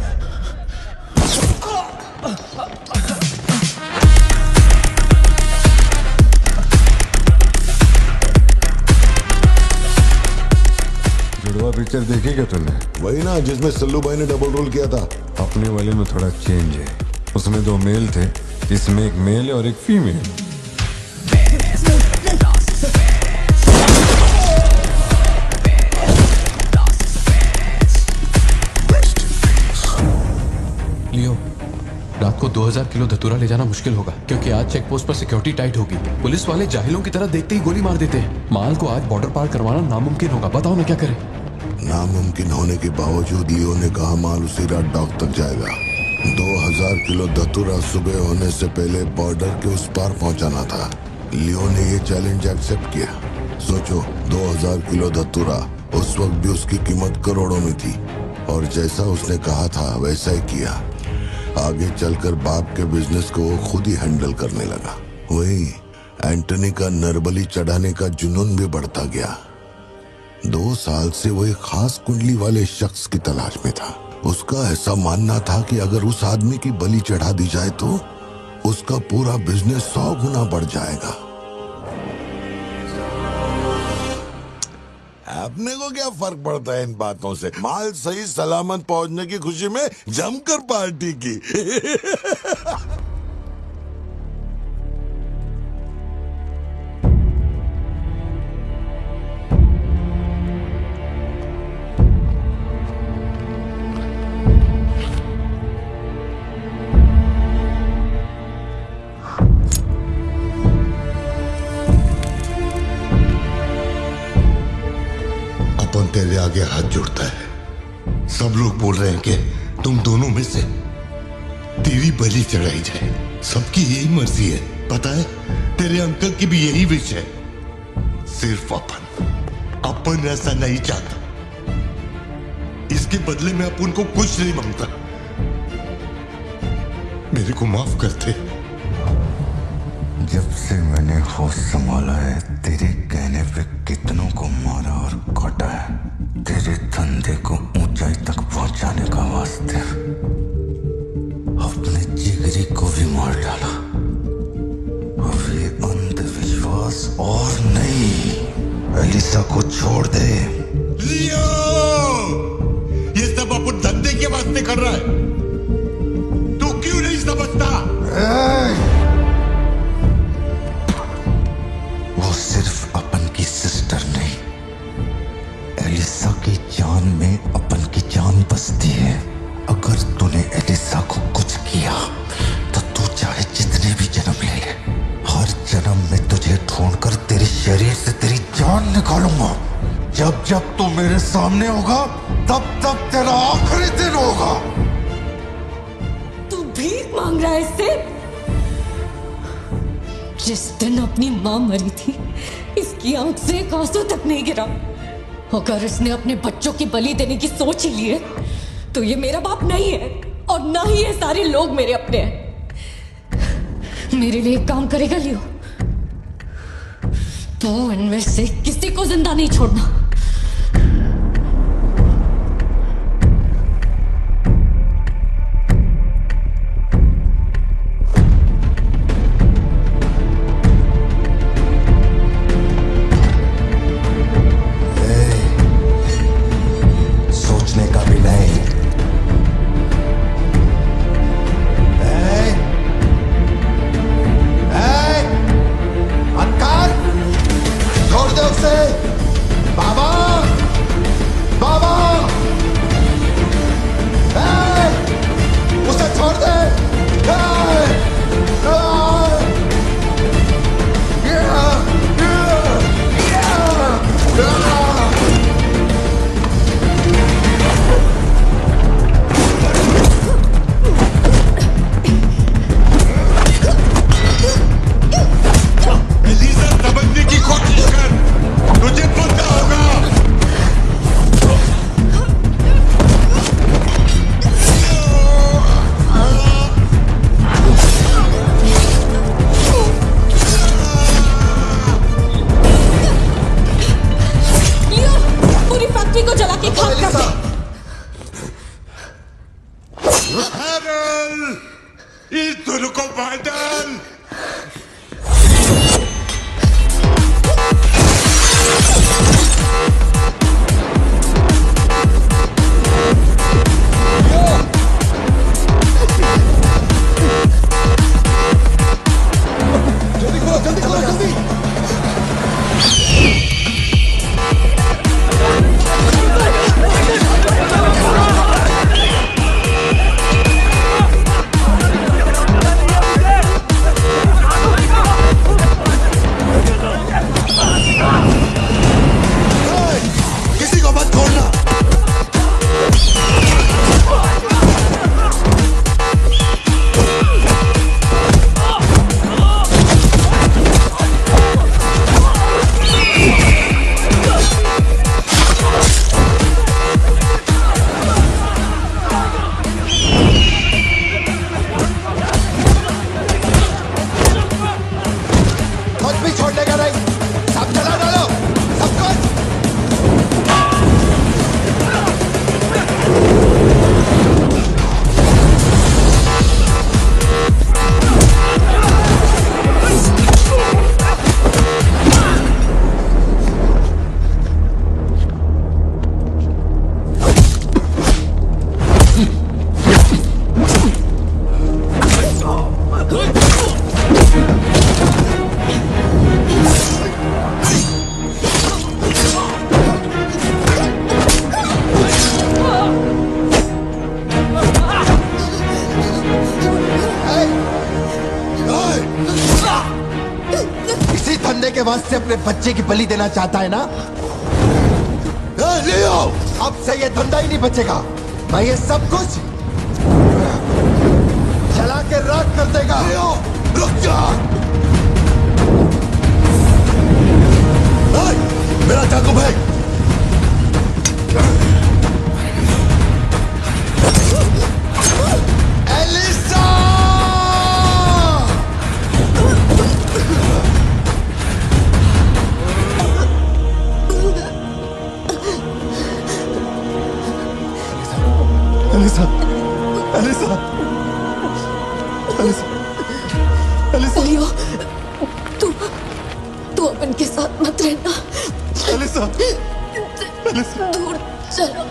[SPEAKER 4] जुड़वा पिक्चर देखी क्या तूने?
[SPEAKER 19] वही ना जिसमें सल्लू भाई ने डबल रोल किया था।
[SPEAKER 4] अपने वाले में थोड़ा चेंज है। उसमें 2 मेल थे, इसमें एक मेल है और एक फीमेल।
[SPEAKER 20] लियो, रात को 2000 किलो धतूरा ले जाना मुश्किल होगा क्योंकि आज चेक पोस्ट पर सिक्योरिटी टाइट होगी। पुलिस वाले जाहिलों की तरह देखते ही गोली मार देते हैं। माल को आज बॉर्डर पार करवाना नामुमकिन होगा। बताओ ना क्या करें।
[SPEAKER 19] नामुमकिन होने के बावजूद लियो ने कहा माल उसी रात डॉक तक जाएगा। 2000 किलो धतूरा सुबह होने से पहले बॉर्डर के उस पार पहुंचाना था। लियो ने ये चैलेंज एक्सेप्ट किया। सोचो, 2000 किलो धतूरा उस वक्त भी उसकी कीमत करोड़ों में थी और जैसा उसने कहा था वैसा ही किया। आगे चलकर बाप के बिजनेस को वो खुद ही हैंडल करने लगा। वही एंटनी का नरबली चढ़ाने का जुनून भी बढ़ता गया। 2 साल से वो एक खास कुंडली वाले शख्स की तलाश में था। उसका ऐसा मानना था कि अगर उस आदमी की बलि चढ़ा दी जाए तो उसका पूरा बिजनेस 100 गुना बढ़ जाएगा। अपने को क्या फर्क पड़ता है इन बातों से? माल सही सलामत पहुंचने की खुशी में जमकर पार्टी की। तेरे आगे हाथ जोड़ता है। सब लोग बोल रहे हैं कि तुम दोनों में से तेरी बलि चढ़ाई जाए। सबकी यही मर्जी है, पता है? तेरे अंकल की भी यही विश है। सिर्फ अपन ऐसा नहीं चाहता। इसके बदले में अपन को कुछ नहीं मांगता। मेरे को माफ कर दे।
[SPEAKER 2] जब से मैंने होश संभाला है, तेरे कहने पे कितनों को मारा और काटा है। तेरे धंधे को ऊंचाई तक पहुंचाने का वास्ते अपने जिगरी को भी मार डाला। अब ये अंधविश्वास और नहीं। एलिसा को छोड़ दे।
[SPEAKER 19] लियो! ये सब अपन धंधे के वास्ते कर रहा है। तू क्यों नहीं समझता?
[SPEAKER 2] वो सिर्फ अपन की सिस्टर नहीं, एलिसा की जान में अपन की जान बसती है। अगर तूने एलिसा को कुछ किया तो तू चाहे जितने भी जन्म ले ले, हर जन्म में तुझे ढूंढकर तेरे शरीर से तेरी जान निकालूंगा। जब जब तू मेरे सामने होगा तब तब तेरा आखिरी दिन होगा।
[SPEAKER 3] तू भीख मांग रहा है इससे? जिस दिन अपनी मां मरी थी, इसकी आंख से एक आंसू तक नहीं गिरा। अगर इसने अपने बच्चों की बलि देने की सोच ही ली है तो ये मेरा बाप नहीं है और ना ही ये सारे लोग मेरे अपने हैं। मेरे लिए एक काम करेगा लियो, तो इनमें से किसी को जिंदा नहीं छोड़ना।
[SPEAKER 4] इसी धंधे के वास्ते अपने बच्चे की बलि देना चाहता है ना? लियो, अब से ये धंधा ही नहीं बचेगा। मैं ये सब कुछ जला के राख कर देगा। लियो, रुक जा। मेरा चाकू फेंक। Elisa! Elisa, Elisa, Elisa, Elisa.
[SPEAKER 3] Leo, तू अपन के साथ मत रहना।
[SPEAKER 4] Elisa, Elisa.
[SPEAKER 3] दूर चलो।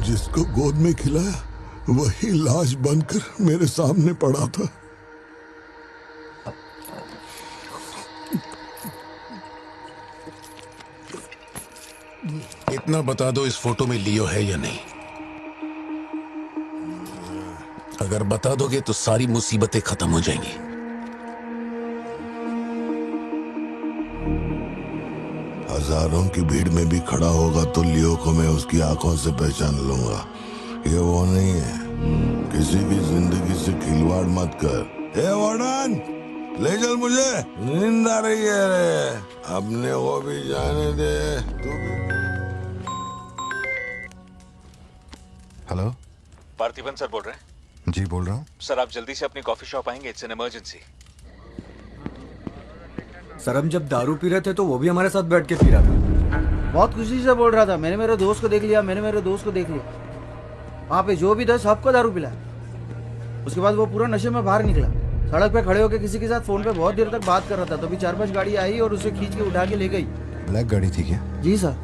[SPEAKER 19] जिसको गोद में खिलाया वही लाश बनकर मेरे सामने पड़ा था।
[SPEAKER 5] इतना बता दो, इस फोटो में लियो है या नहीं? अगर बता दोगे तो सारी मुसीबतें खत्म हो जाएंगी।
[SPEAKER 19] हजारों की भीड़ में भी खड़ा होगा तो लियो को मैं उसकी आंखों से पहचान लूंगा। ये वो नहीं है। किसी की जिंदगी से खिलवाड़ मत कर। ए वार्डन, ले चल मुझे, नींद आ रही है रे। अपने को भी जाने दे। तू भी।
[SPEAKER 4] हेलो,
[SPEAKER 1] पार्थिबन सर बोल रहे हैं?
[SPEAKER 4] जी बोल रहा हूँ।
[SPEAKER 1] सर आप जल्दी से अपनी कॉफी शॉप आएंगे? It's an emergency.
[SPEAKER 6] सर हम जब दारू पी रहे थे तो वो भी हमारे साथ बैठ के पी रहा था। बहुत खुशी से बोल रहा था, मैंने मेरे दोस्त को देख लिया, मैंने मेरे दोस्त को देख लिया। वहाँ पे जो भी था सबको दारू पिलाया। उसके बाद वो पूरा नशे में बाहर निकला। सड़क पे खड़े होकर किसी के साथ फोन पे बहुत देर तक बात कर रहा था। तो भी 4-5 गाड़ी आई और उसे खींच के उठा के ले गई।
[SPEAKER 4] ब्लैक गाड़ी थी क्या?
[SPEAKER 6] जी सर।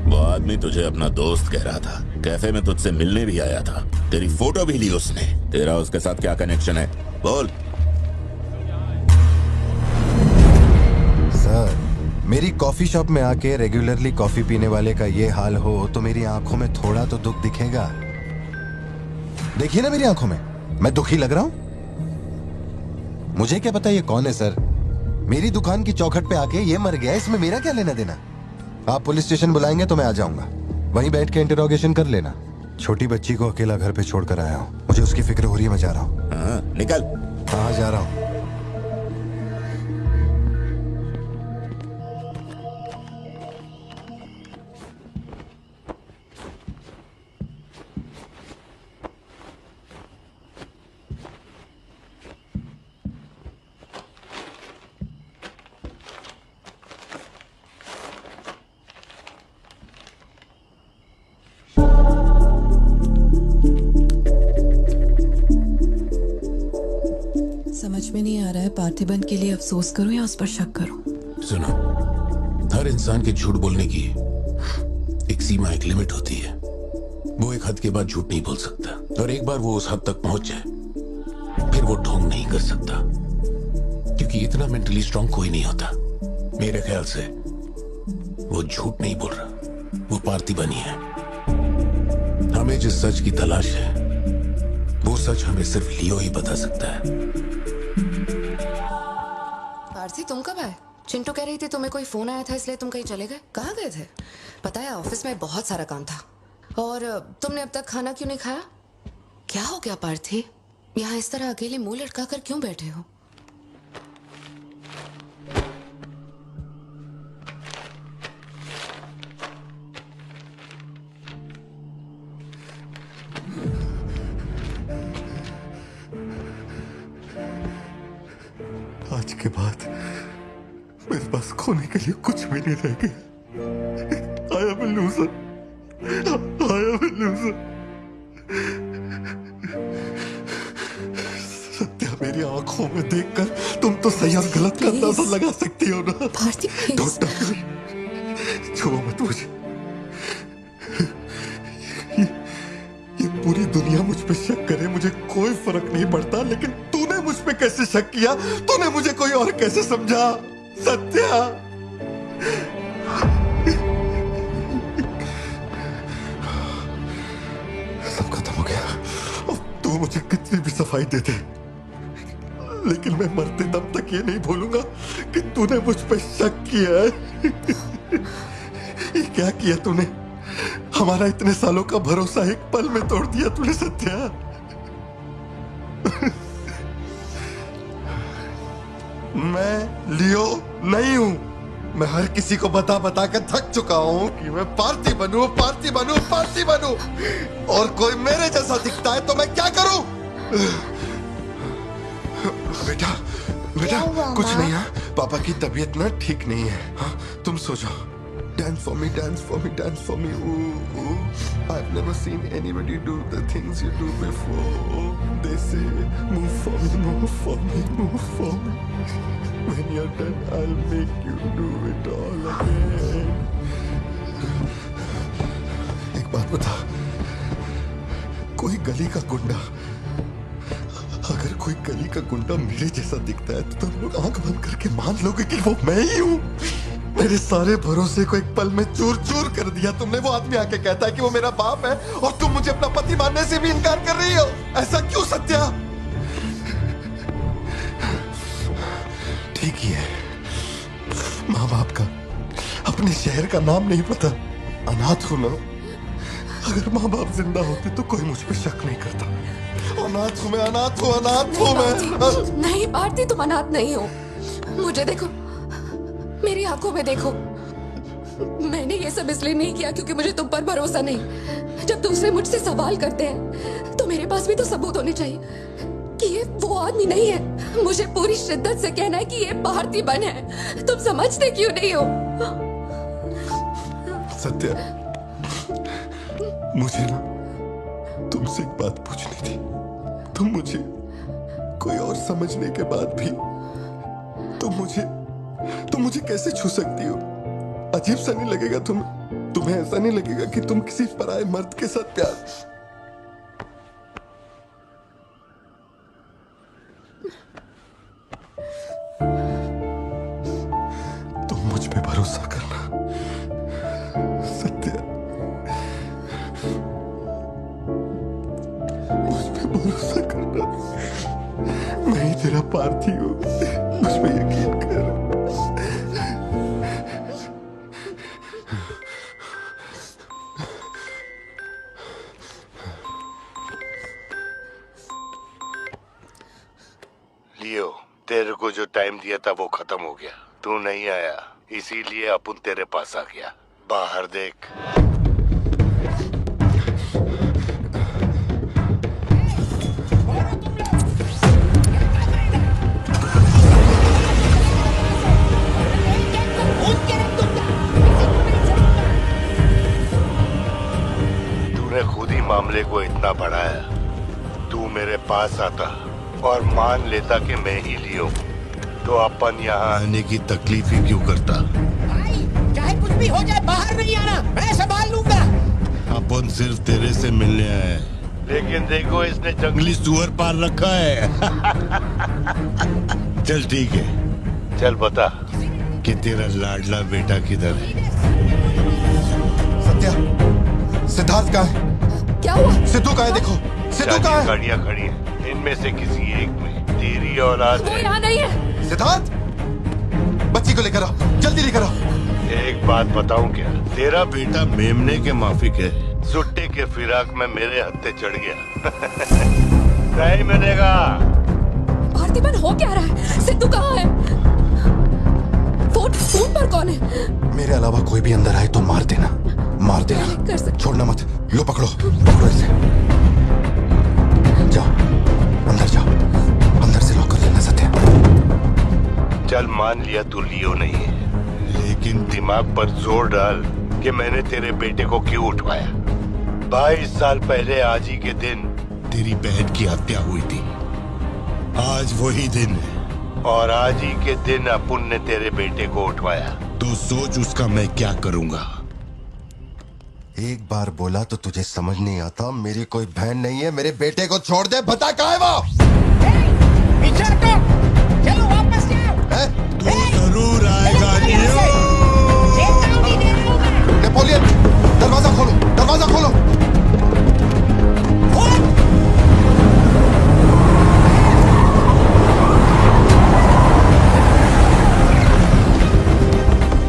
[SPEAKER 18] वो आदमी तुझे अपना दोस्त कह रहा था। कैफे में तुझसे मिलने भी आया था। तेरी फोटो भी ली उसने। तेरा उसके साथ क्या कनेक्शन है? बोल।
[SPEAKER 4] सर, मेरी कॉफी शॉप में आके रेगुलरली कॉफी पीने वाले का ये हाल हो तो मेरी आंखों में थोड़ा तो दुख दिखेगा। देखिए ना मेरी आंखों में, मैं दुखी लग रहा हूं? मुझे क्या पता ये कौन है सर। मेरी दुकान की चौखट पे आके ये मर गया, इसमें मेरा क्या लेना देना। आप पुलिस स्टेशन बुलाएंगे तो मैं आ जाऊंगा। वहीं बैठ के इंटरोगेशन कर लेना। छोटी बच्ची को अकेला घर पे छोड़कर आया हूँ। मुझे उसकी फिक्र हो रही है, मैं जा रहा हूँ।
[SPEAKER 18] निकल।
[SPEAKER 4] हाँ जा रहा हूँ।
[SPEAKER 14] समझ में नहीं आ रहा है पार्थिबन के लिए अफसोस करूं या उस पर शक करूं।
[SPEAKER 5] सुनो, हर इंसान के झूठ बोलने की एक सीमा, एक लिमिट होती है। वो एक हद के बाद झूठ नहीं बोल सकता, और एक बार वो उस हद तक पहुंच जाए फिर वो ढोंग नहीं कर सकता, क्योंकि इतना मेंटली स्ट्रांग कोई नहीं होता। मेरे ख्याल से वो झूठ नहीं बोल रहा, वो पार्थिबन ही है। हमें जिस सच की तलाश है वो सच हमें सिर्फ लियो ही बता सकता है।
[SPEAKER 3] पार्थी, तुम कब आए? चिंटू कह रही थी तुम्हें कोई फोन आया था इसलिए तुम कहीं चले गए। कहाँ गए थे? पता है ऑफिस में बहुत सारा काम था। और तुमने अब तक खाना क्यों नहीं खाया? क्या हो गया पार्थी? यहाँ इस तरह अकेले मुंह लटका कर क्यों बैठे हो?
[SPEAKER 4] आज के बाद मेरे पास खोने के लिए कुछ भी नहीं रह गया। I am a loser. I am a loser. Satya, मेरी आंखों में देखकर तुम तो सही और गलत का अंदाजा लगा सकती हो ना। Don't touch me. छुओ मत मुझे। ये पूरी दुनिया मुझ पे शक करे, मुझे कोई फर्क नहीं पड़ता, लेकिन तूने मुझ पे कैसे शक किया? तूने मुझे कोई और कैसे समझा? सत्या, सब खत्म हो गया। अब तू मुझे कितनी भी सफाई दे दे, लेकिन मैं मरते दम तक ये नहीं भूलूंगा कि तूने मुझ पे शक किया है। ये क्या किया तूने? हमारा इतने सालों का भरोसा एक पल में तोड़ दिया तूने सत्या। मैं लियो नहीं हूं। मैं हर किसी को बता बता कर थक चुका हूं कि मैं पार्थिबन हूं, पार्थिबन हूं, पार्थिबन हूं, और कोई मेरे जैसा दिखता है तो मैं क्या करूं? बेटा, बेटा, कुछ नहीं है। पापा की तबीयत ना ठीक नहीं है। हाँ, तुम सो जाओ। Dance for me, dance for me, dance for me. Ooh, ooh. I've never seen anybody do the things you do before. They say, move for me, move for me, move for me. When you're done, I'll make you do it all again. एक बात बता, कोई गली का गुंडा, अगर कोई गली का गुंडा मेरे जैसा दिखता है तो तुम लोग आंख बंद करके मान लोगे कि वो मैं ही हूँ। मेरे सारे भरोसे को एक पल में चूर चूर कर दिया तुमने। वो आदमी आके कहता है कि वो मेरा बाप है और तुम मुझे अपना पति मानने से भी इनकार कर रही हो। ऐसा क्यों सत्या? ठीक ही है, माँ बाप का, अपने शहर का नाम नहीं पता, अनाथ हूं ना। अगर माँ बाप जिंदा होते तो कोई मुझ पे शक नहीं करता। अनाथ हूं मैं, अनाथ हूं, अनाथ हूं मैं।
[SPEAKER 3] नहीं पार्थी, तुम अनाथ नहीं हो। मुझे देखो, मेरी आंखों में देखो। मैंने ये सब इसलिए नहीं किया क्योंकि मुझे तुम पर भरोसा नहीं। जब दूसरे मुझसे सवाल करते हैं तो मेरे पास भी तो सबूत होने चाहिए कि ये वो आदमी नहीं है। मुझे पूरी शिद्दत से कहना है कि ये पार्थिबन है। तुम समझते क्यों नहीं हो?
[SPEAKER 4] सत्या, मुझे ना तुमसे एक बात पूछनी थी। तुम मुझे कोई और समझने के बाद भी तुम मुझे कैसे छू सकती हो? अजीब सा नहीं लगेगा तुम्हें ऐसा नहीं लगेगा कि तुम किसी पराये मर्द के साथ प्यार? तुम मुझ पे भरोसा करना सत्या, मुझ पे भरोसा करना। मैं ही तेरा पार्थी हूँ, मुझ पे यकीन कर।
[SPEAKER 7] लियो, तेरे को जो टाइम दिया था वो खत्म हो गया। तू नहीं आया, इसीलिए अपन तेरे पास आ गया। बाहर देख। तूने खुद ही मामले को इतना बढ़ाया। तू मेरे पास आता और मान लेता कि मैं ही लियो, तो अपन यहाँ आने की तकलीफ ही क्यों करता?
[SPEAKER 21] चाहे कुछ भी हो जाए बाहर नहीं आना, मैं संभाल लूंगा।
[SPEAKER 7] अपन सिर्फ तेरे से मिलने आए हैं, लेकिन देखो इसने जंगली सुअर पाल रखा है। चल ठीक है, चल बता कि तेरा लाडला बेटा किधर है?
[SPEAKER 4] सत्या, सिद्धार्थ कहाँ है?
[SPEAKER 3] क्या हुआ?
[SPEAKER 4] सिद्धू कहाँ है? देखो सिद्धू कहाँ है?
[SPEAKER 7] गाड़ियाँ खड़ी हैं, इनमें से किसी एक में तेरी औलाद
[SPEAKER 3] वो
[SPEAKER 7] है।
[SPEAKER 3] यहाँ नहीं है।
[SPEAKER 4] सिद्धार्थ, बच्ची को लेकर आओ, जल्दी लेकर आओ।
[SPEAKER 7] एक बात बताऊं क्या? तेरा बेटा मेमने के माफिक है, सुट्टे के फिराक में मेरे हत्थे चढ़ गया। नहीं मिलेगा।
[SPEAKER 3] पार्थिबन हो क्या रहा है? सिद्धू कहाँ है? फोन पर कौन है?
[SPEAKER 4] मेरे अलावा कोई भी अंदर आए तो मार देना, मार देना, छोड़ना मत। लो पकड़ो, पकड़ो इसे। जाओ अंदर जाओ, अंदर से लॉक कर लेना सत्या।
[SPEAKER 7] चल मान लिया तू लियो नहीं है, लेकिन दिमाग पर जोर डाल कि मैंने तेरे बेटे को क्यों उठवाया। 22 साल पहले आज ही के दिन तेरी बहन की हत्या हुई थी। आज वही दिन है और आज ही के दिन अपुन ने तेरे बेटे को उठवाया। तो सोच उसका मैं क्या करूंगा।
[SPEAKER 4] एक बार बोला तो तुझे समझ नहीं आता? मेरी कोई बहन नहीं है, मेरे बेटे को छोड़ दे। बता कहाँ है वो?
[SPEAKER 21] चलो वापस जाओ।
[SPEAKER 7] तू जरूर आएगा
[SPEAKER 4] नेपोलियन, दरवाजा खोलो, दरवाजा खोलो।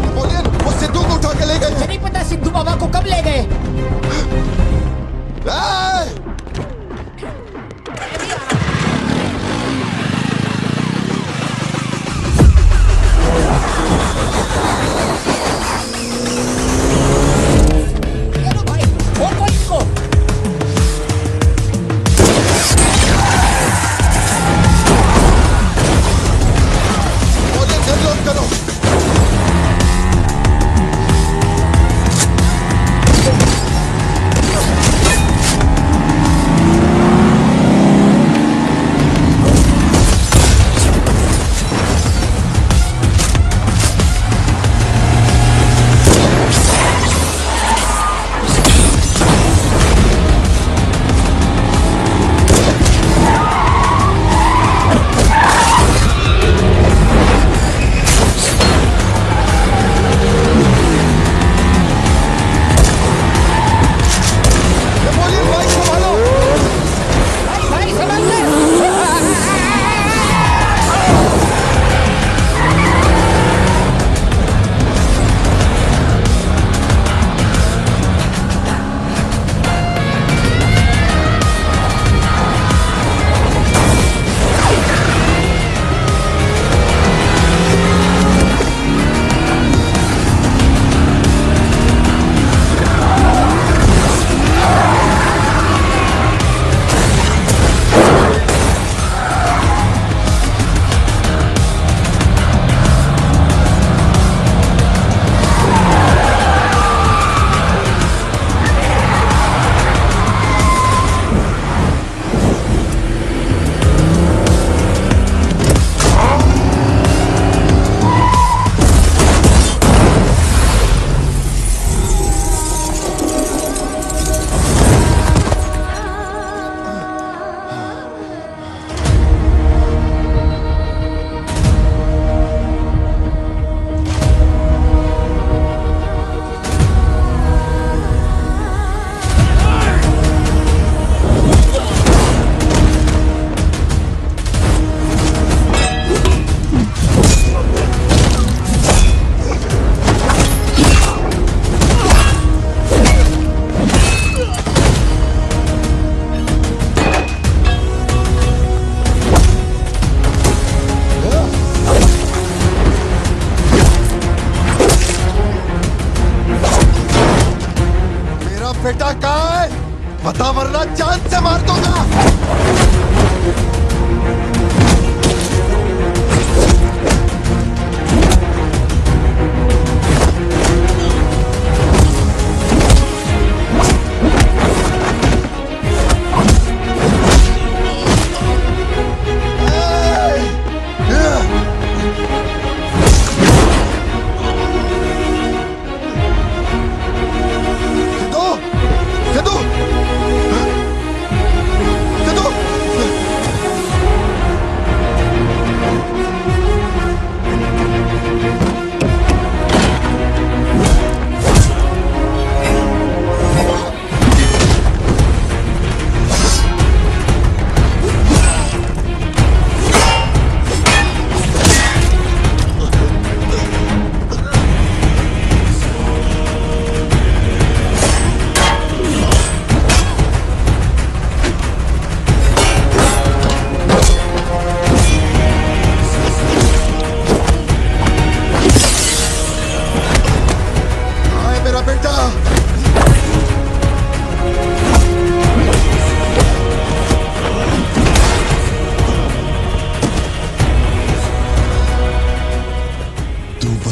[SPEAKER 4] नेपोलियन, वो सिद्धू को उठा के ले गए।
[SPEAKER 21] नहीं पता सिद्धू बाबा को कब ले गए।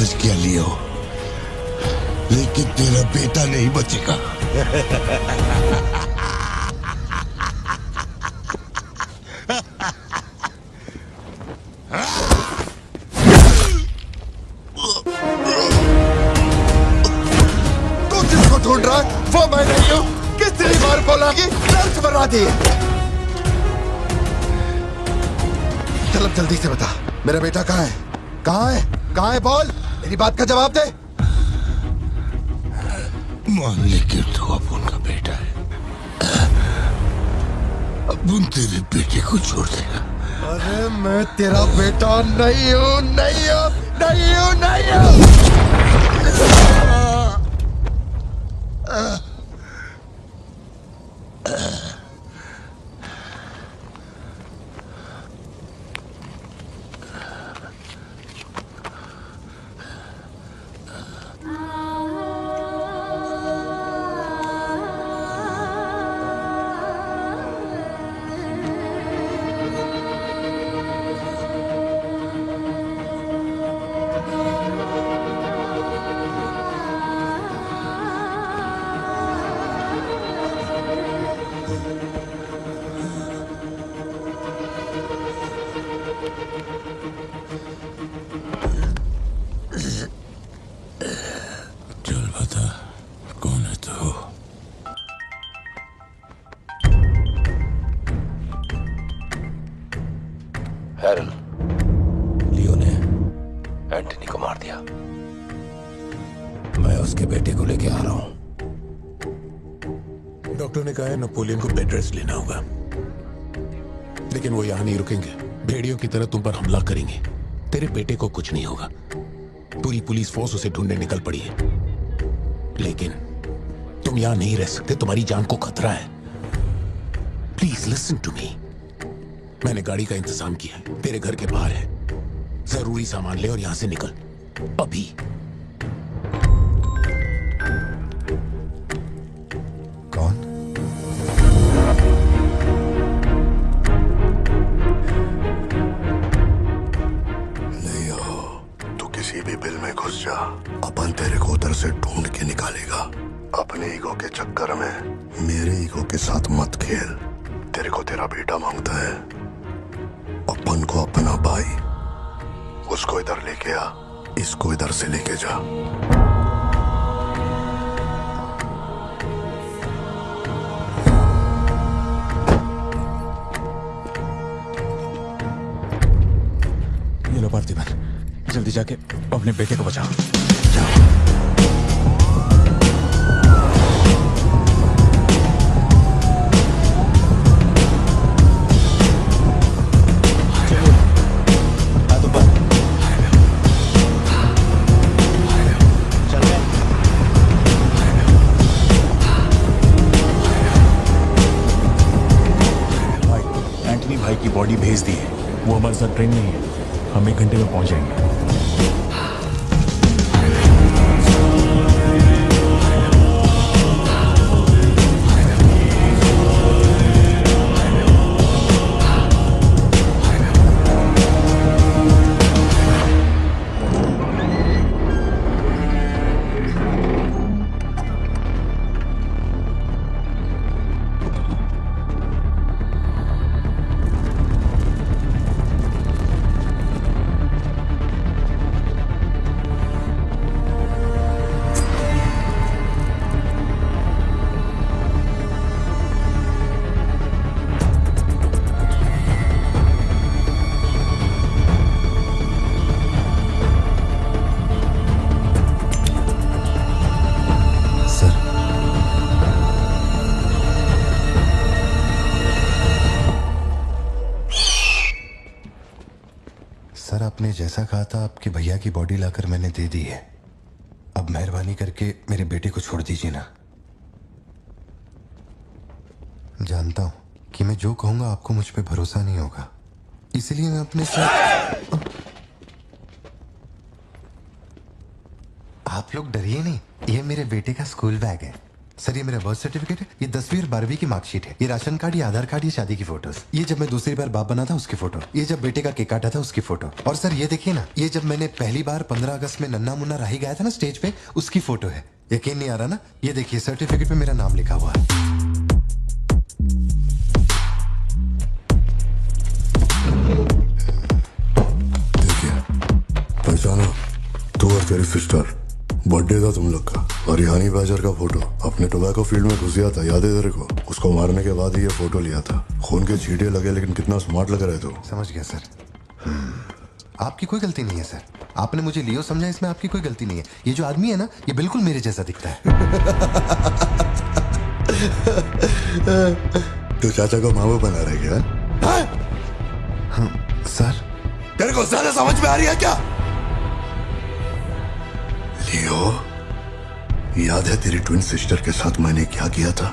[SPEAKER 7] समझ गया लियो, लेकिन तेरा बेटा नहीं बचेगा।
[SPEAKER 4] तू जिसको ढूंढ रहा है वो मैं नहीं हूं। कितनी बार बोला कि लंच बना दी। चल अब जल्दी से बता, मेरा बेटा कहाँ है? कहाँ है? कहाँ है? बोल, मेरी बात का जवाब दे।
[SPEAKER 7] मान ले कि तू अब उनका बेटा है, अब उन तेरे बेटे को छोड़ देगा।
[SPEAKER 4] अरे मैं तेरा बेटा नहीं हूं, नहीं हूं, नहीं हूं, नहीं हूं।
[SPEAKER 7] चल बता, कौन है तू?
[SPEAKER 5] हैरल, लियो ने एंटनी को मार दिया। मैं उसके बेटे को लेके आ रहा हूं। डॉक्टर ने कहा है नेपोलियन को बेड रेस्ट लेना होगा, लेकिन वो यहां नहीं रुकेंगे। भेड़ियों की तरह तुम पर हमला करेंगे। तेरे बेटे को कुछ नहीं होगा। पूरी पुलिस फोर्स उसे ढूंढने निकल पड़ी है, लेकिन तुम यहां नहीं रह सकते। तुम्हारी जान को खतरा है। Please listen to me. मैंने गाड़ी का इंतजाम किया है, तेरे घर के बाहर है। जरूरी सामान ले और यहां से निकल अभी।
[SPEAKER 4] कौन?
[SPEAKER 16] तू किसी भी बिल में घुस जा, अपन तेरे को उधर से ढूंढ के निकालेगा। अपने ईगो के चक्कर में मेरे ईगो के साथ मत खेल। तेरे को तेरा बेटा मांगता है, अपन को अपना भाई। उसको इधर लेके आ, इसको इधर से लेके जा।
[SPEAKER 1] ये लो पार्थिबन, जल्दी जाके अपने बेटे को बचाओ।
[SPEAKER 11] एंटनी भाई की बॉडी भेज दी है। वो हमारे साथ ट्रेन नहीं है। हम 1 घंटे में पहुंच जाएंगे।
[SPEAKER 4] सर, आपने जैसा कहा था आपके भैया की बॉडी लाकर मैंने दे दी है। अब मेहरबानी करके मेरे बेटे को छोड़ दीजिए ना। जानता हूं कि मैं जो कहूंगा आपको मुझ पे भरोसा नहीं होगा, इसलिए मैं अपने साथ। आप लोग डरिए नहीं, ये मेरे बेटे का स्कूल बैग है। सर ये मेरा बर्थ सर्टिफिकेट है, ये 10वीं और 12वीं की मार्कशीट है, ये राशन कार्ड, ये आधार कार्ड, ये शादी की फोटोज, ये जब मैं दूसरी बार बाप बना था उसकी फोटो, ये जब बेटे का केक काटा था उसकी फोटो, और सर ये देखिए ना, ये जब मैंने पहली बार 15 अगस्त में नन्ना मुन्ना राही गाया था ना स्टेज पे, उसकी फोटो है। यकीन नहीं आ रहा ना? ये देखिए सर्टिफिकेट पे मेरा नाम लिखा हुआ है।
[SPEAKER 16] देखिए पहचानो, तू और तेरी सिस्टर, बर्थडे था तुम लोग का, और रिहानी बाजार का फोटो अपने टोबैको फील्ड में घुस गया था, याद है तेरे को? उसको मारने के बाद ही ये फोटो लिया था। खून के छींटे लगे लेकिन कितना स्मार्ट लग रहे थे।
[SPEAKER 4] समझ गया सर। आपकी कोई गलती नहीं है सर, आपने मुझे लियो समझा, इसमें आपकी कोई गलती नहीं है। ये जो आदमी है ना, ये बिल्कुल मेरे जैसा दिखता है।
[SPEAKER 16] तो चाचा को मामू बना रहे क्या?
[SPEAKER 4] सर
[SPEAKER 16] तेरे को ज्यादा समझ में आ रही है क्या? लियो, याद है तेरी ट्विन सिस्टर के साथ मैंने क्या किया था?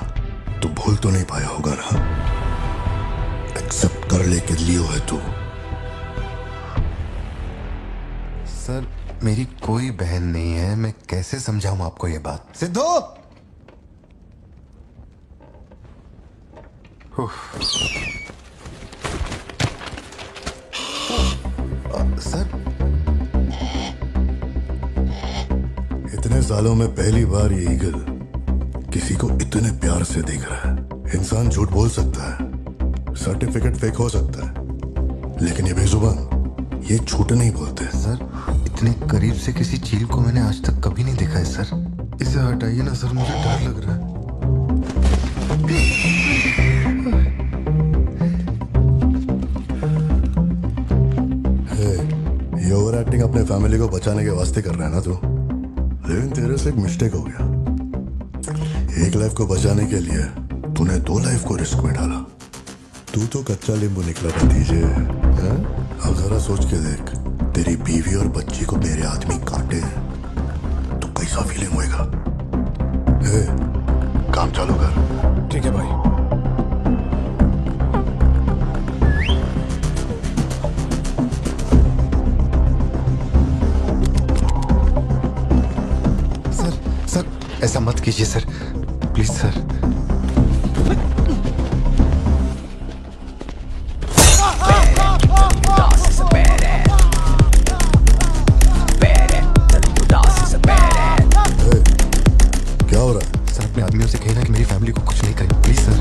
[SPEAKER 16] तू भूल तो नहीं पाया होगा ना? एक्सेप्ट कर ले कि लियो है तू।
[SPEAKER 4] सर मेरी कोई बहन नहीं है, मैं कैसे समझाऊं आपको ये बात? सिद्धू! सर
[SPEAKER 16] इतने सालों में पहली बार ये ईगल किसी को इतने प्यार से देख रहा है। इंसान झूठ बोल सकता है, सर्टिफिकेट फेक हो सकता है, लेकिन ये बेजुबान, ये झूठ नहीं बोलते।
[SPEAKER 4] सर इतने करीब से किसी चील को मैंने आज तक कभी नहीं देखा है सर। इसे हटाइए ना सर, मुझे डर लग रहा है।
[SPEAKER 16] ये ओवर एक्टिंग अपने फैमिली को बचाने के वास्ते कर रहा है ना तू, लेकिन तेरे से एक मिस्टेक हो गया। एक लाइफ को बचाने के लिए तूने 2 लाइफ को रिस्क में डाला। तू तो कच्चा नींबू निकला भतीजे। अब जरा सोच के देख, तेरी बीवी और बच्ची को मेरे आदमी काटे तो कैसा फीलिंग होएगा? काम चालू कर।
[SPEAKER 11] ठीक है भाई।
[SPEAKER 4] सर ऐसा मत कीजिए सर, प्लीज सर।
[SPEAKER 16] क्या हो रहा है?
[SPEAKER 4] सर अपने आदमियों से कहना कि मेरी फैमिली को कुछ नहीं करें, प्लीज सर।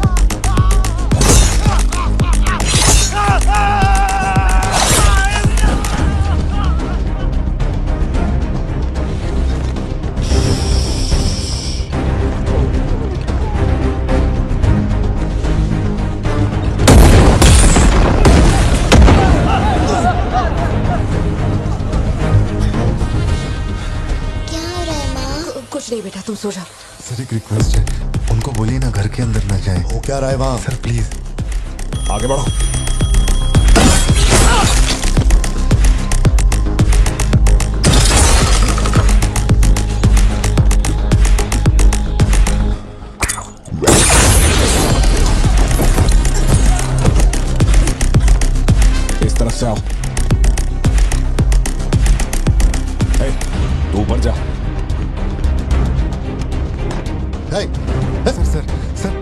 [SPEAKER 4] कुछ नहीं बेटा, तुम सो जाओ। सर एक रिक्वेस्ट है, उनको बोलिए ना घर के अंदर ना जाए।
[SPEAKER 16] हो क्या रहा है वहां?
[SPEAKER 4] सर प्लीज
[SPEAKER 11] आगे बढ़ो। इस तरफ से आओ। तू ऊपर जा।
[SPEAKER 4] सर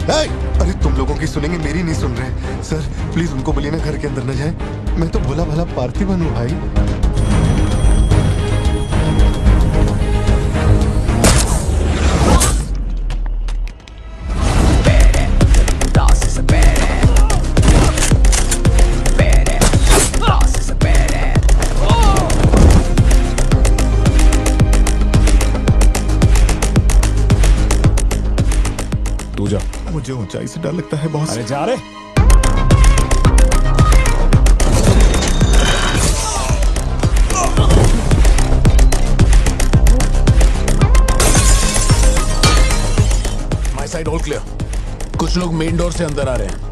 [SPEAKER 4] अरे तुम लोगों की सुनेंगे, मेरी नहीं सुन रहे। सर प्लीज उनको बोलिए ना घर के अंदर न जाए। मैं तो भोला भाला पार्थिवन हूँ भाई।
[SPEAKER 11] तू जा।
[SPEAKER 17] मुझे ऊंचाई से डर लगता है बॉस।
[SPEAKER 11] अरे जा रे।
[SPEAKER 5] My side all clear. कुछ लोग मेन डोर से अंदर आ रहे हैं।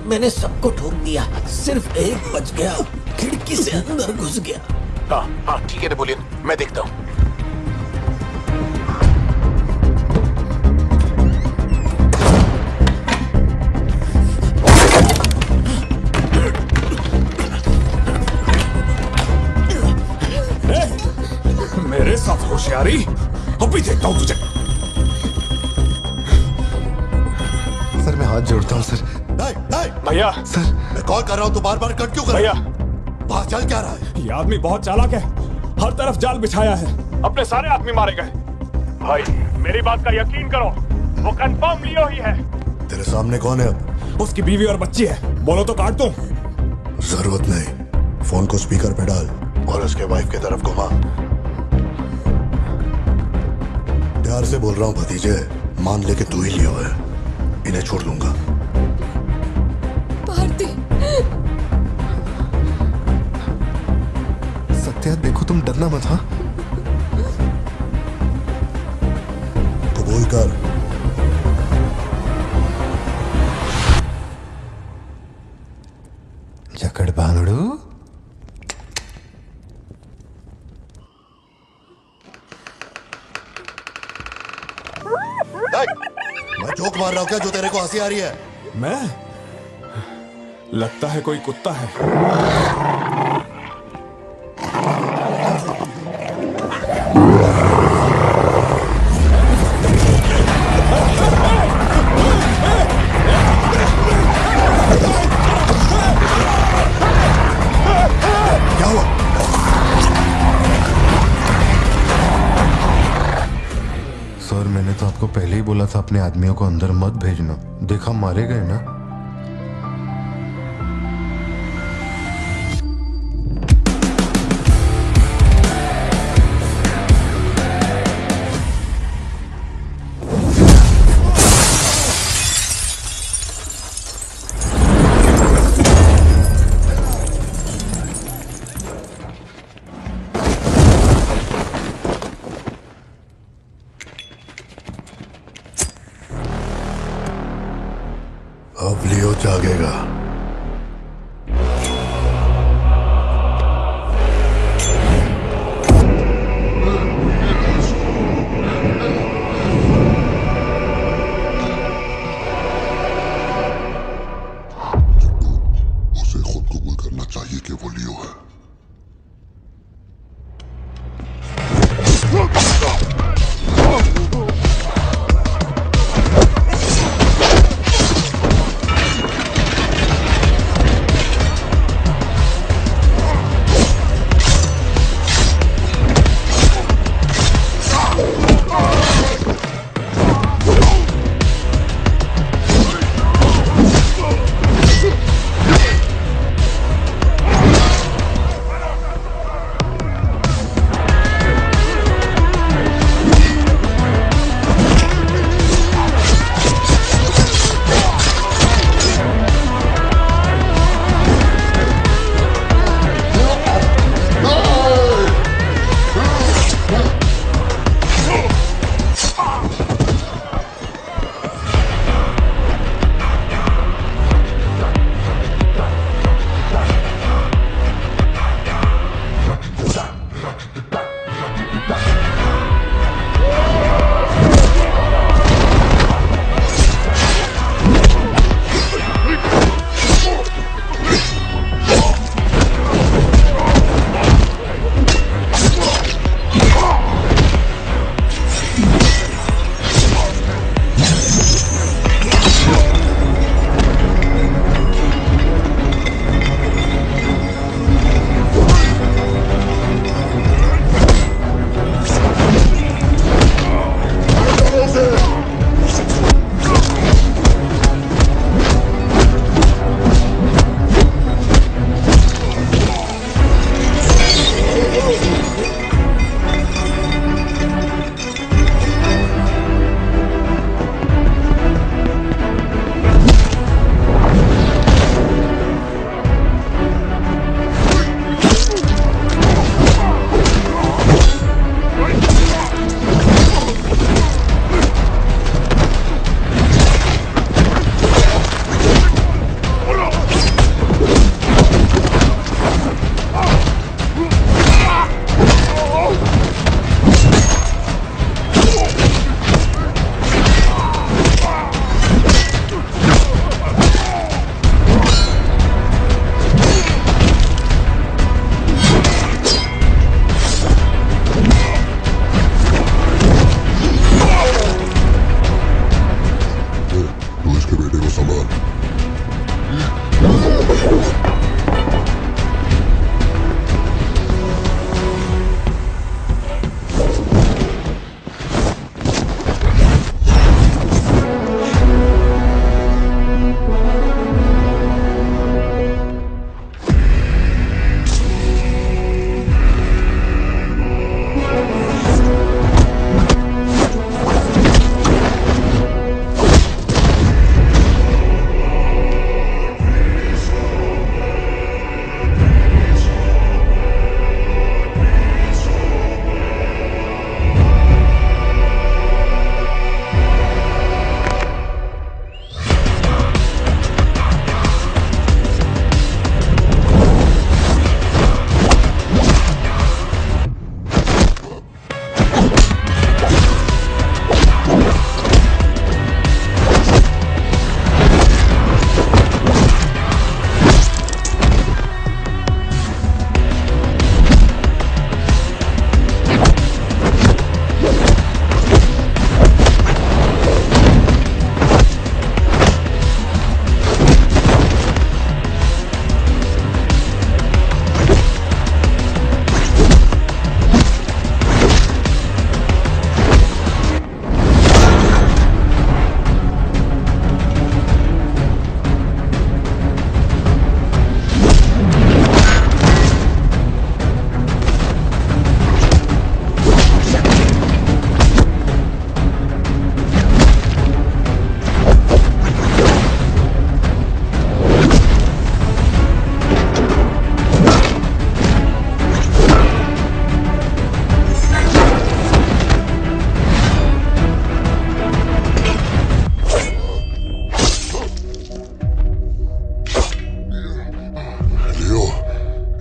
[SPEAKER 10] मैंने सबको ठोक दिया, सिर्फ एक बच गया, खिड़की से अंदर घुस गया।
[SPEAKER 5] हाँ हाँ ठीक है नेपोलियन, मैं देखता हूँ।
[SPEAKER 11] मेरे साथ होशियारी, अभी देखता हूँ तुझे।
[SPEAKER 4] सर मैं हाथ जोड़ता हूँ सर।
[SPEAKER 11] भैया
[SPEAKER 4] सर
[SPEAKER 16] मैं कॉल कर रहा हूँ तो बार बार कट क्यों कर
[SPEAKER 11] भैया,
[SPEAKER 16] बाहर चल क्या रहा है?
[SPEAKER 11] ये आदमी बहुत चालाक है, हर तरफ जाल बिछाया है, अपने सारे आदमी मारे गए। भाई मेरी बात का यकीन करो, वो कंफर्म लियो ही है।
[SPEAKER 16] तेरे सामने कौन है अब?
[SPEAKER 11] उसकी बीवी और बच्ची है, बोलो तो काट दूं।
[SPEAKER 16] जरूरत नहीं, फोन को स्पीकर पे डाल और उसके वाइफ की तरफ घुमा। प्यार से बोल रहा हूँ भतीजे, मान ले कि तू ही लियो है, इन्हें छोड़ दूंगा।
[SPEAKER 14] भारती,
[SPEAKER 4] सत्या देखो तुम डरना मत। हाँ
[SPEAKER 16] कबूल कर।
[SPEAKER 4] जकड़ बांगड़ू।
[SPEAKER 16] मैं जोक मार रहा हूँ क्या जो तेरे को हंसी आ रही है?
[SPEAKER 11] मैं? लगता है कोई कुत्ता है।
[SPEAKER 16] क्या हुआ?
[SPEAKER 4] सर मैंने तो आपको पहले ही बोला था अपने आदमियों को अंदर मत भेजना, देखा मारे गए ना।
[SPEAKER 16] अब लियो जागेगा।
[SPEAKER 19] उसे खुद कबूल करना चाहिए कि वो लियो है।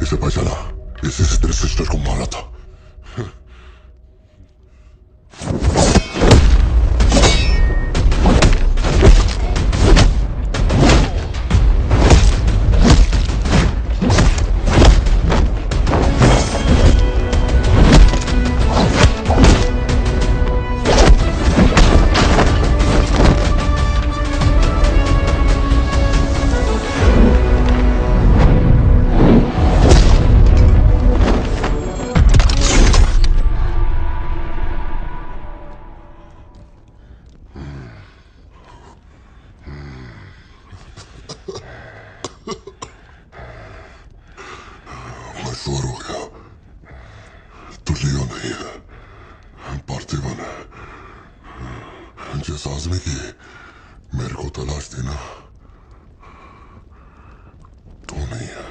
[SPEAKER 19] कैसे पहचाना? इसी से तेरे सिस्टर को मारा था। मशहूर हो गया। तू लियो नहीं है, पार्थिवन है। जिस आदमी की मेरे को तलाश थी ना, तू नहीं है।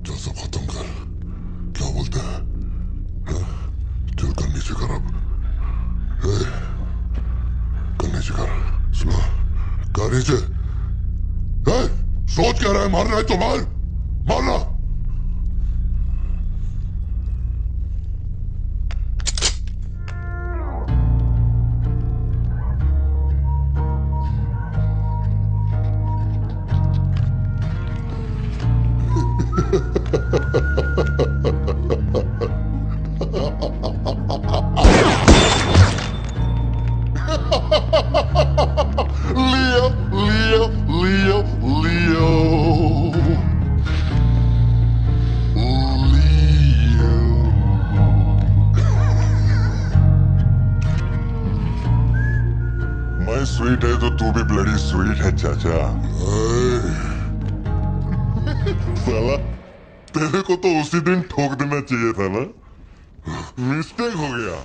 [SPEAKER 19] चल सब खत्म कर। क्या बोलते हैं? चल कर नीचे कर अब। कर नीचे कर। सुना? कर नीचे। सोच क्या रहा है? मार रहा है तो मार। मारना। Leo, Leo, Leo, Leo. मैं स्वीट है तो तू भी ब्लडी स्वीट है चाचा। साला तेरे को तो उसी दिन ठोक देना चाहिए था ना। मिस्टेक हो गया।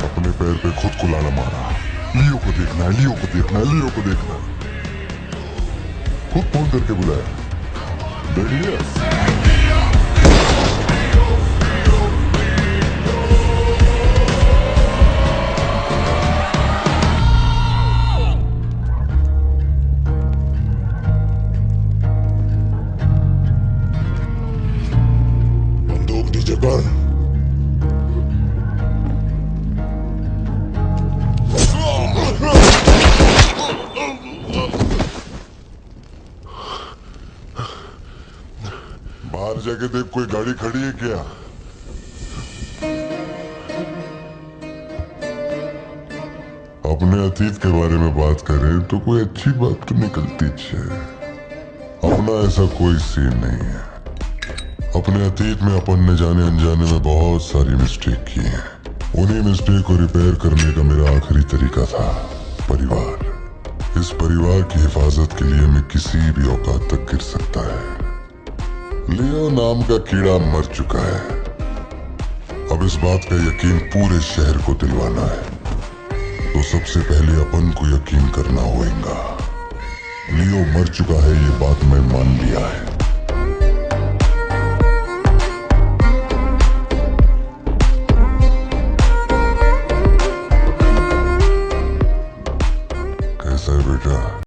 [SPEAKER 19] अपने पैर पे खुद को लाना मारा। लियो को देखना है, लियो को देखना है, लियो को देखना है। खुद फोन करके बुलाया। देख लिया? बंदूक नीचे कर। बाहर जाके देख कोई गाड़ी खड़ी है क्या? अपने अतीत के बारे में बात करें तो कोई अच्छी बात तो निकलती है। अपना ऐसा कोई सीन नहीं है। अपने अतीत में अपन ने जाने अनजाने में बहुत सारी मिस्टेक की है। उन्हीं मिस्टेक को रिपेयर करने का मेरा आखिरी तरीका था परिवार। इस परिवार की हिफाजत के लिए मैं किसी भी औकात तक गिर सकता है। लियो नाम का कीड़ा मर चुका है। अब इस बात का यकीन पूरे शहर को दिलवाना है, तो सबसे पहले अपन को यकीन करना होगा। लियो मर चुका है, ये बात मैं मान लिया है।